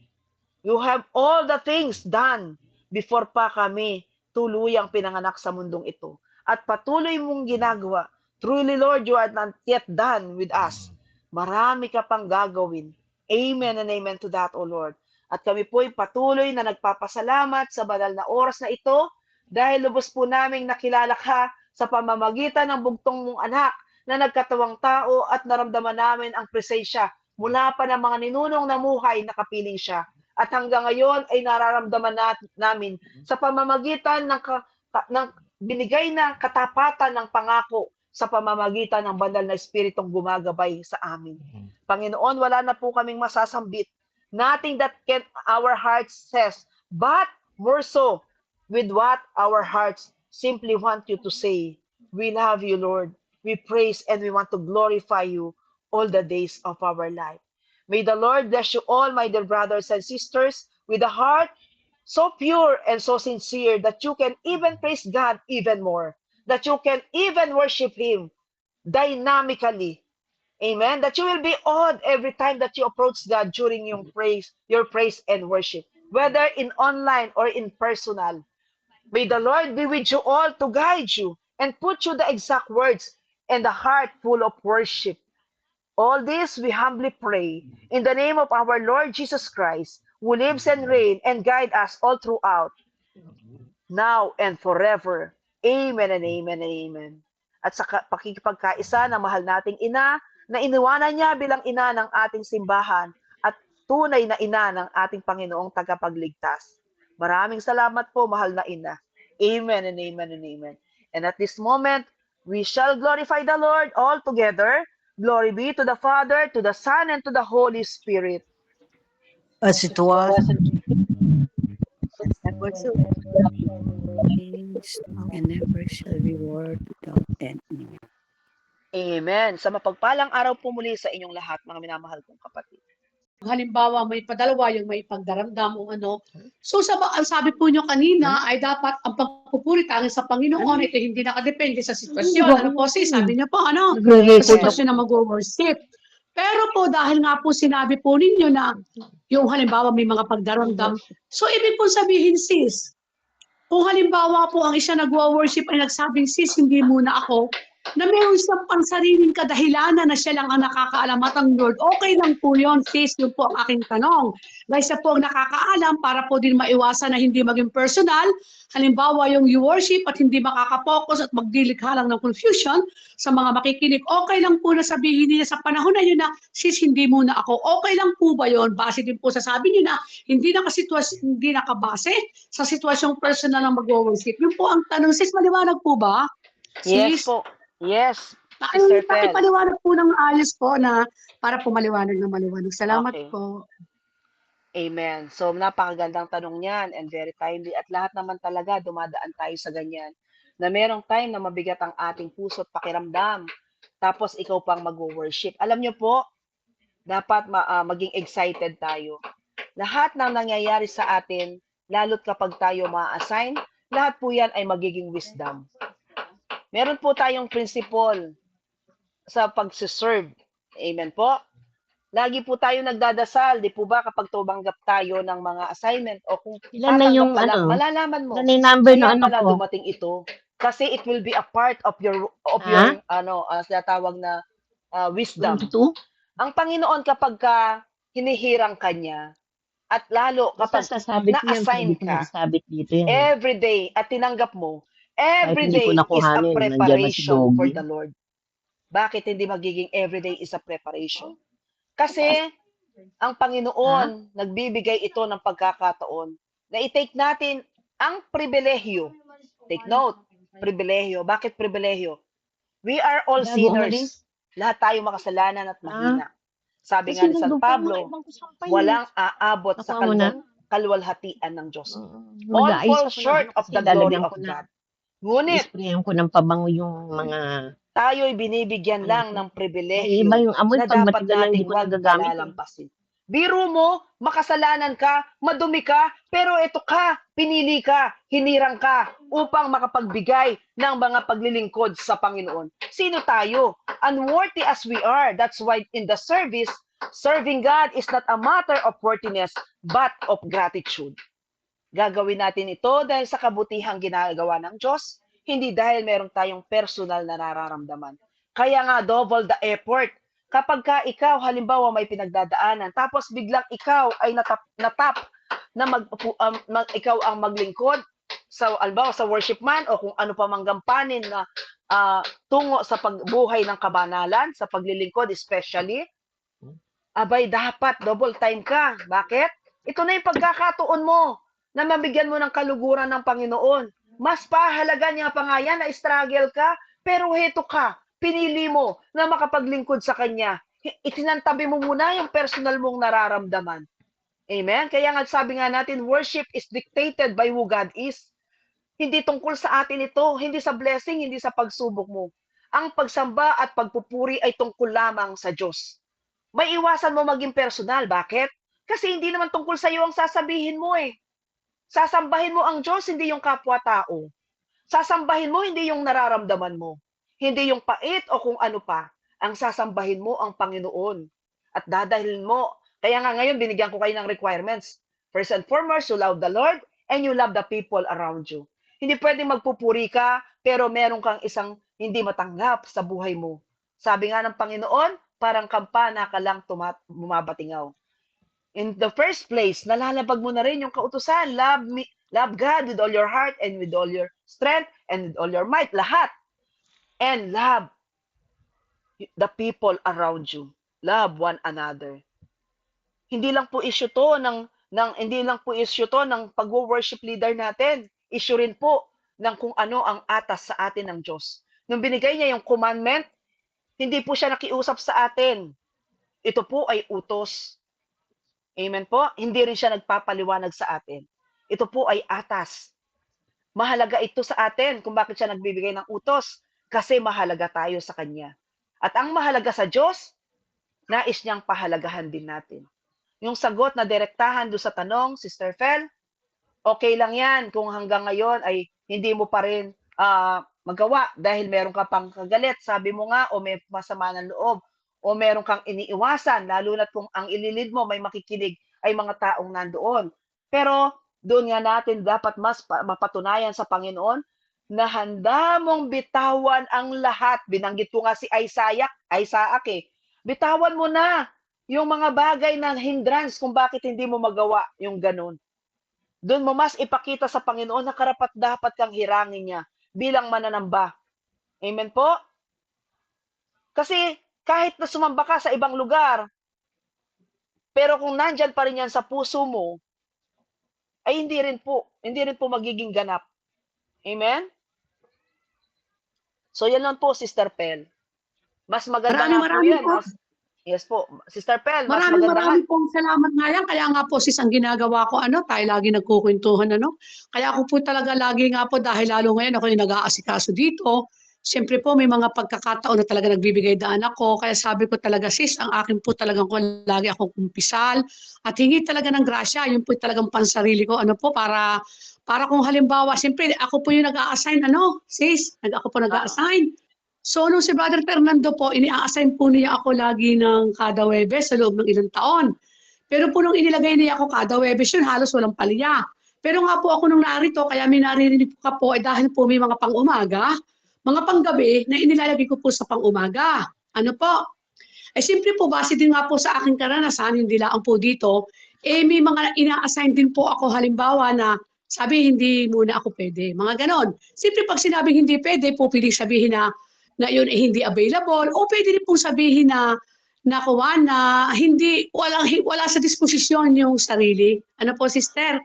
You have all the things done before pa kami tuluyang pinanganak sa mundong ito. At patuloy mong ginagawa. Truly, Lord, you are not yet done with us. Marami ka pang gagawin. Amen and amen to that, O Lord. At kami po'y patuloy na nagpapasalamat sa banal na oras na ito dahil lubos po naming nakilala ka sa pamamagitan ng bugtong mong anak na nagkatawang tao at naramdaman namin ang presensya mula pa ng mga ninunong namuhay na kapiling siya. At hanggang ngayon ay nararamdaman namin sa pamamagitan ng binigay na katapatan ng pangako sa pamamagitan ng banal na espiritong gumagabay sa amin. Panginoon, wala na po kaming masasambit. Nothing that can our hearts says, but more so with what our hearts simply want you to say. We love you, Lord. We praise and we want to glorify you all the days of our life. May the Lord bless you all, my dear brothers and sisters, with a heart so pure and so sincere that you can even praise God even more, that you can even worship Him dynamically. Amen. That you will be awed every time that you approach God during your praise and worship, whether in online or in personal. May the Lord be with you all to guide you and put you the exact words and the heart full of worship. All this we humbly pray in the name of our Lord Jesus Christ, who lives and reigns and guides us all throughout, now and forever. Amen and amen and amen. At sa pakikipagkaisa ng mahal nating ina, na iniwanan niya bilang ina ng ating simbahan at tunay na ina ng ating Panginoong tagapagligtas. Maraming salamat po, mahal na ina. Amen and amen and amen. And at this moment, we shall glorify the Lord all together. Glory be to the Father, to the Son, and to the Holy Spirit. As it was, And also, and never shall be world without end. Amen. Sa mapagpalang araw po muli sa inyong lahat, mga minamahal kong kapatid. Halimbawa, may padalawa yung may pagdaramdam o ano, So ang sabi po nyo kanina ay dapat ang pagpupuri tanging sa Panginoon, ito hindi nakadepende sa sitwasyon. Ano po sis, sabi niya po, sa Nagre-record ako. sitwasyon na mag-worship. Pero po dahil nga po sinabi po ninyo na yung halimbawa may mga pagdaramdam, so ibig po sabihin sis, kung halimbawa po ang isa nagwo-worship ay nagsabing, sis, hindi muna ako, na meron siyang pansariling kadahilanan na siya lang ang nakakaalam at ang Lord, okay lang po yun, sis, yun po ang aking tanong. Dahil siya po ang nakakaalam para po din maiwasan na hindi maging personal, halimbawa yung you worship at hindi makakapokus at magdilikha lang ng confusion sa mga makikinig, okay lang po na sabihin niya sa panahon na yun na, sis, hindi muna ako, okay lang po ba yun? Base din po sa sabi niyo na hindi nakabase sa sitwasyong personal ng mag-worship. Yun po ang tanong, sis, maliwanag po ba? Yes Sis? po. Yes. Ay, Sister Fel. pakipaliwanag po ng ayos po na para po maliwanag na maliwanag. Salamat Okay. po. Amen. So, napakagandang tanong niyan and very timely. At lahat naman talaga dumadaan tayo sa ganyan. Na merong time na mabigat ang ating puso at pakiramdam. Tapos ikaw pang mag-worship. Alam niyo po, dapat maging excited tayo. Lahat ng nangyayari sa atin, lalo't kapag tayo ma-assign, lahat po yan ay magiging wisdom. Meron po tayong principle sa pagsiserve. Amen po. Lagi po tayo nagdadasal, di po ba, kapag tumanggap tayo ng mga assignment o kung Ilan na yung tatanggap ka lang, ano? malalaman mo. Ilan na yung number Kaya na ano pala ko? dumating ito. Kasi it will be a part of your tinatawag na wisdom. 22? Ang Panginoon kapag hinihirang kanya at lalo Basta kapag sasabit ko yan, na-assign pwede ko ka nagsabit dito yan. every day at tinanggap mo, Kahit every hindi ko day is a nakuhanin, nandiyan na si preparation for Doggy. the Lord. Bakit hindi magiging everyday is a preparation? Kasi ang Panginoon nagbibigay ito ng pagkakataon na i-take natin ang pribilehyo. Take note, pribilehyo. Bakit pribilehyo? We are all Gago ka rin. sinners. Lahat tayo makasalanan at mahina. Sabi nga Kasi ni San nandun pa yung mga Pablo, ibang kusampay. walang aabot sa Nakuha mo na? kalwalhatian ng Diyos. All Mag-aayos fall ako ng short ano of kasi the glory lalagyan of ko na. God. Ngunit, I-sprayan ko ng pabango yung mga... tayo'y binibigyan Ano lang to? ng May pribilehyo iba yung amoy na pag dapat matigal lang hindi nating ko wag nagagamit. palalampasin. Biro mo, makasalanan ka, madumi ka, pero ito ka, pinili ka, hinirang ka upang makapagbigay ng mga paglilingkod sa Panginoon. Sino tayo? Unworthy as we are. That's why in the service, serving God is not a matter of worthiness, but of gratitude. Gagawin natin ito dahil sa kabutihang ginagawa ng Diyos, hindi dahil meron tayong personal na nararamdaman. Kaya nga double the effort. Kapag ka ikaw, halimbawa may pinagdadaanan, tapos biglang ikaw ay natap na ikaw ang maglingkod sa halimbawa sa worship man o kung ano pa mang gampanin na tungo sa pagbuhay ng kabanalan, sa paglilingkod especially, abay dapat double time ka. Bakit? Ito na yung pagkakatuon mo na mabigyan mo ng kaluguran ng Panginoon. Mas pahalaga niya pa nga yan na struggle ka, pero heto ka, pinili mo na makapaglingkod sa Kanya. Itinantabi mo muna yung personal mong nararamdaman. Amen? Kaya nga sabi nga natin, worship is dictated by who God is. Hindi tungkol sa atin ito, hindi sa blessing, hindi sa pagsubok mo. Ang pagsamba at pagpupuri ay tungkol lamang sa Diyos. May iwasan mo maging personal. Bakit? Kasi hindi naman tungkol sa iyo ang sasabihin mo eh. Sasambahin mo ang Diyos, hindi yung kapwa-tao. Sasambahin mo, hindi yung nararamdaman mo. Hindi yung pait o kung ano pa. Ang sasambahin mo ang Panginoon. At dadahilin mo. Kaya nga ngayon, binigyan ko kayo ng requirements. First and foremost, you love the Lord and you love the people around you. Hindi pwedeng magpupuri ka, pero meron kang isang hindi matanggap sa buhay mo. Sabi nga ng Panginoon, parang kampana ka lang bumabatingaw. In the first place, nalalabag mo na rin yung kautusan. Love God with all your heart and with all your strength and with all your might. Lahat. And love the people around you. Love one another. Hindi lang po issue to ng pag-worship leader natin. Issue rin po ng kung ano ang atas sa atin ng Diyos. Nung binigay niya yung commandment, hindi po siya nakiusap sa atin. Ito po ay utos. Amen po? Hindi rin siya nagpapaliwanag sa atin. Ito po ay atas. Mahalaga ito sa atin kung bakit siya nagbibigay ng utos. Kasi mahalaga tayo sa Kanya. At ang mahalaga sa Diyos, nais niyang pahalagahan din natin. Yung sagot na direktahan doon sa tanong, Sister Fel, okay lang yan kung hanggang ngayon ay hindi mo pa rin magawa dahil meron ka pang kagalit, sabi mo nga, o may masama ng loob, o meron kang iniiwasan, lalo na kung ang ililid mo may makikinig ay mga taong nandoon. Pero doon nga natin dapat mas mapatunayan sa Panginoon na handa mong bitawan ang lahat. Binanggit ko nga si Isaac eh. Bitawan mo na yung mga bagay na hindrance kung bakit hindi mo magawa yung ganun. Doon mo mas ipakita sa Panginoon na karapat-dapat kang hirangin niya bilang mananamba. Amen po? Kasi kahit na sumamba ka sa ibang lugar, pero kung nandyan pa rin yan sa puso mo, ay hindi rin po magiging ganap. Amen? So yan lang po, Sister Pel. Mas maganda nga po Maraming yan. po. Yes po. Sister Pel, mas Maraming maganda pong salamat nga yan. Kaya nga po sis, ang ginagawa ko, tayo lagi nagkukwentuhan, Kaya ako po talaga lagi nga po, dahil lalo ngayon ako yung nag-aasikaso dito, siyempre po may mga pagkakataon na talaga nagbibigay daan ako. Kaya sabi ko talaga sis, ang akin po talagang ko, lagi akong kumpisal at hingi talaga ng grasya. Yun po talagang pansarili ko, para kung halimbawa, siyempre ako po yung nag-a-assign, sis, ako po nag-a-assign. So, nung si Brother Fernando po, ini-assign po niya ako lagi ng kada Webes sa loob ng ilang taon. Pero po nung inilagay niya ako kada Webes yun, halos walang palya. Pero nga po ako nung narito, kaya may naririnig ka po, dahil po may mga pang-umaga, mga panggabi na inilalagay ko po sa pang-umaga. Ano po? Siyempre po, base din nga po sa aking karanasan, hindi lang po dito, may mga ina-assign din po ako halimbawa na sabi hindi muna ako pwede. Mga ganon. Siyempre pag sinabing hindi pwede, po piling sabihin na yun ay hindi available o pwede rin pong sabihin na hindi wala sa disposisyon yung sarili. Ano po sister?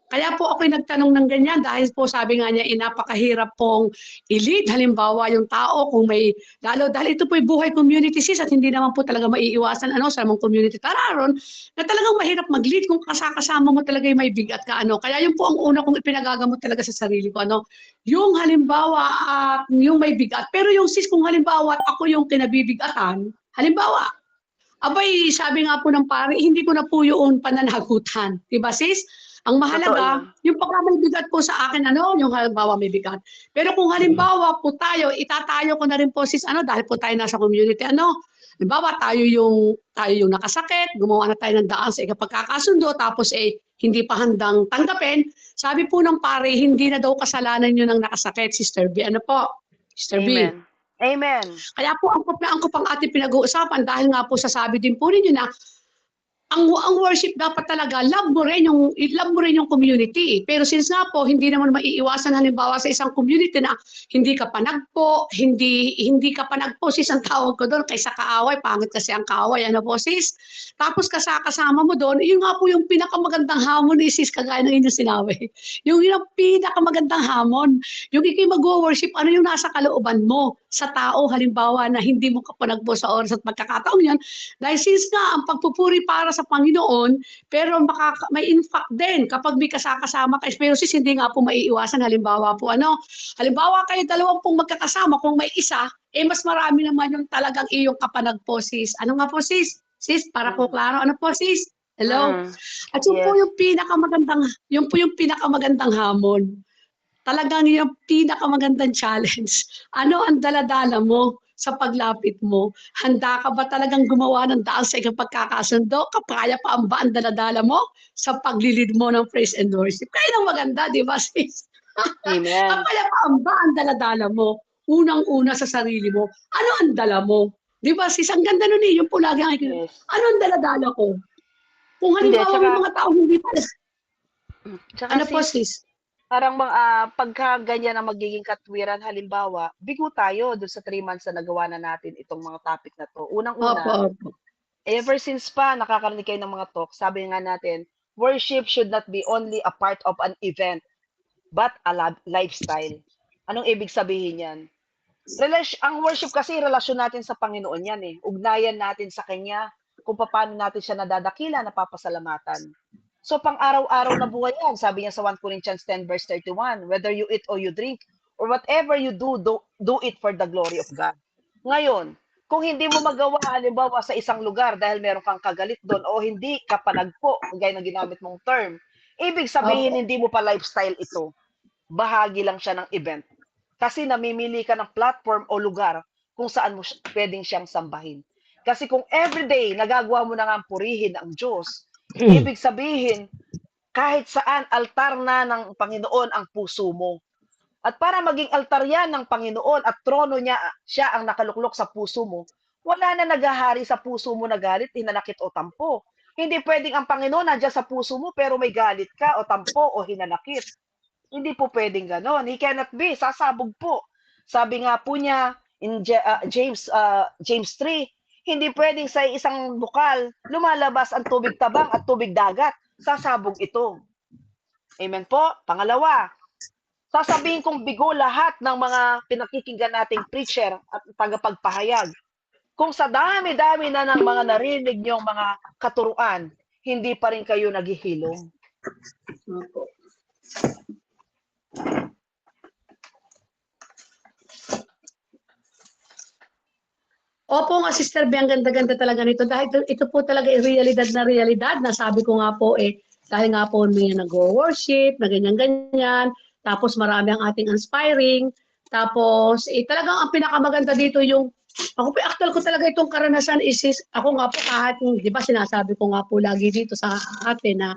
Kaya po ako'y nagtanong ng ganyan dahil po sabi nga niya napakahirap pong i-lead halimbawa yung tao kung may lalo dahil ito po yung buhay community sis at hindi naman po talaga maiiwasan sa mga community tararon na talagang mahirap mag-lead kung kasama mo talaga yung may bigat ka kaya yun po ang una kong ipinagagamot talaga sa sarili ko yung halimbawa yung may bigat pero yung sis kung halimbawa ako yung kinabibigatan halimbawa abay sabi nga po ng pare hindi ko na po yung pananagutan di ba sis ang mahalaga, yung pagka may bigat po sa akin, yung halimbawa may bigat. Pero kung halimbawa po tayo, itatayo ko na rin po sis, dahil po tayo nasa community, halimbawa tayo yung nakasakit, gumawa na tayo ng daan sa ikapagkakasundo, tapos hindi pa handang tanggapin. Sabi po ng pare, hindi na daw kasalanan yun ng nakasakit, Sister B. Ano po? Sister B. Amen. Amen. Kaya po, ang pang ating pinag-uusapan, dahil nga po sasabi din po ninyo na ang worship dapat talaga love mo rin yung community. Pero since nga po hindi naman maiiwasan halimbawa sa isang community na hindi ka panagpo, hindi ka panagpo sis ang tawag ko doon kaysa kaaway, pangit kasi ang kaaway sis. Tapos kasama mo doon, yun nga po yung pinakamagandang hamon ni sis kagaya ng inyong sinabi. Yung pinakamagandang hamon, yung ikay mag-worship, yung nasa kalooban mo sa tao halimbawa na hindi mo ka panagpo sa oras at pagkakataon yan. Dahil since nga ang pagpupuri para sa Panginoon, pero may impact din kapag may kasama ka. Pero sis, hindi nga po maiiwasan. Halimbawa po, halimbawa kayo 20 magkakasama, kung may isa, mas marami naman yung talagang iyong kapanagpo, sis. Ano nga po, sis? Sis, para po klaro, ano po, sis? Hello? At yun po yung pinakamagandang hamon. Talagang yung pinakamagandang challenge. Ano ang daladala mo sa paglapit mo? Handa ka ba talagang gumawa ng daan sa iyong pagkakasundo? Kaya pa ang ba ang daladala mo sa paglilid mo ng praise and worship? Kaya nang maganda, di ba sis? Amen. Kaya pa ang ba ang daladala mo? Unang-una sa sarili mo. Ano ang dala mo? Di ba sis? Ang ganda nun yung po lagi ang Yes. ano ang daladala ko? Kung Hindi, halimbawa may mga tao hindi pa. Ano po sis? Parang pagka ganyan ang magiging katwiran, halimbawa, bigo tayo doon sa 3 months na nagawa na natin itong mga topic na to. Unang-una, Opo. ever since pa nakakarinig kayo ng mga talk, sabi nga natin, worship should not be only a part of an event, but a lifestyle. Anong ibig sabihin yan? Ang worship kasi, relasyon natin sa Panginoon yan eh. Ugnayan natin sa Kanya, kung paano natin siya nadadakila, napapasalamatan. So, pang araw-araw na buhay yan. Sabi niya sa 1 Corinthians 10 verse 31, whether you eat or you drink, or whatever you do it for the glory of God. Ngayon, kung hindi mo magawa, halimbawa sa isang lugar dahil meron kang kagalit doon o hindi ka panagpo, gaya ng ginamit mong term, Ibig sabihin, Opo. hindi mo pa lifestyle ito. Bahagi lang siya ng event. Kasi namimili ka ng platform o lugar kung saan mo pwedeng siyang sambahin. Kasi kung everyday nagagawa mo na nga purihin ang Diyos, ibig sabihin, kahit saan altar na ng Panginoon ang puso mo. At para maging altar yan ng Panginoon at trono niya, siya ang nakaluklok sa puso mo, wala na naghahari sa puso mo na galit, hinanakit o tampo. Hindi pwedeng ang Panginoon nandiyan sa puso mo pero may galit ka o tampo o hinanakit. Hindi po pwedeng ganon. He cannot be. Sasabog po. Sabi nga po niya in James 3, hindi pwedeng sa isang bukal lumalabas ang tubig tabang at tubig dagat. Sasabog ito. Amen po. Pangalawa, sasabihin kong bigo lahat ng mga pinakikinggan nating preacher at tagapagpahayag. Kung sa dami-dami na ng mga narinig niyong mga katuruan, hindi pa rin kayo naghihilom. Opo. Opo nga, Sister B, ang ganda-ganda talaga nito. Dahil ito po talaga realidad na realidad. Nasabi ko nga po dahil nga po may nag-worship, na ganyan-ganyan. Tapos marami ang ating inspiring. Tapos talagang ang pinakamaganda dito yung, ako po, actual ko talaga itong karanasan ako nga po kahit, di ba sinasabi ko nga po lagi dito sa atin na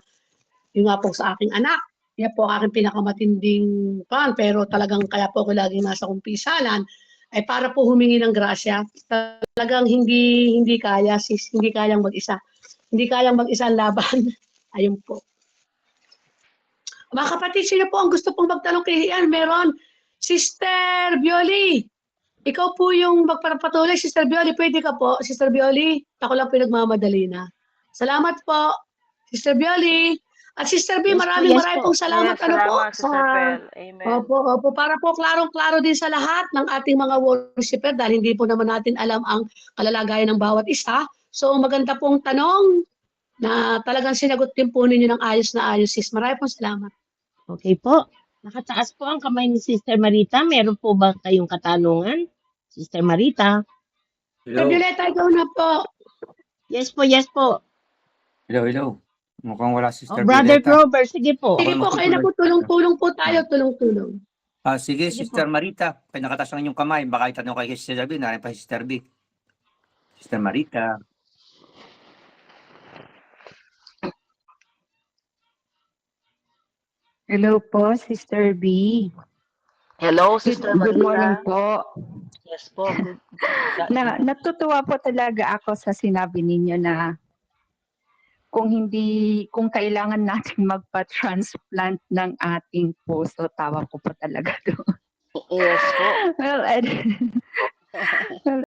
yung nga po sa aking anak. Yan po ang aking pinakamatinding fan, pero talagang kaya po ako laging nasa kumpisalan ay para po humingi ng grasya. Talagang hindi kaya sis, hindi kayang mag-isa. Hindi kayang mag-isa ang laban. Ayun po. Mga kapatid, sino po ang gusto pong magtanong kay Ian? Meron. Sister Bioli. Ikaw po yung magpapatuloy, Sister Bioli. Pwede ka po, Sister Bioli. Ako lang pinagmamadali na. Salamat po, Sister Bioli. At Sister B, Yes po, maraming yes maraming po. pong salamat. Yes, Ano po? salamat, Sister Pel. Amen. Opo. Para po klarong-klaro din sa lahat ng ating mga worshiper dahil hindi po naman natin alam ang kalalagayan ng bawat isa. So maganda pong tanong na talagang sinagot din po ninyo ng ayos na ayos, sis. Maraming pong salamat. Okay po. Nakataas po ang kamay ni Sister Marita. Meron po ba kayong katanungan? Sister Marita? Sir Violeta, ikaw na po. Yes po, yes po. Hello. Mukhang wala si Oh, Sister Brother Violeta. Grover, sige po. Sige po, kayo na po, tulong-tulong po tayo, tulong-tulong. Sige, Sige Sister Marita. Kaya nakataas ang inyong kamay. Baka itanong kay Sister B. Narin pa si Sister B. Sister Marita. Hello po, Sister B. Hello, Sister Good morning Marita. po. Yes po. Good. Natutuwa po talaga ako sa sinabi ninyo na kung kailangan natin magpa-transplant ng ating puso, tawa ko po talaga doon. Yes po. Well,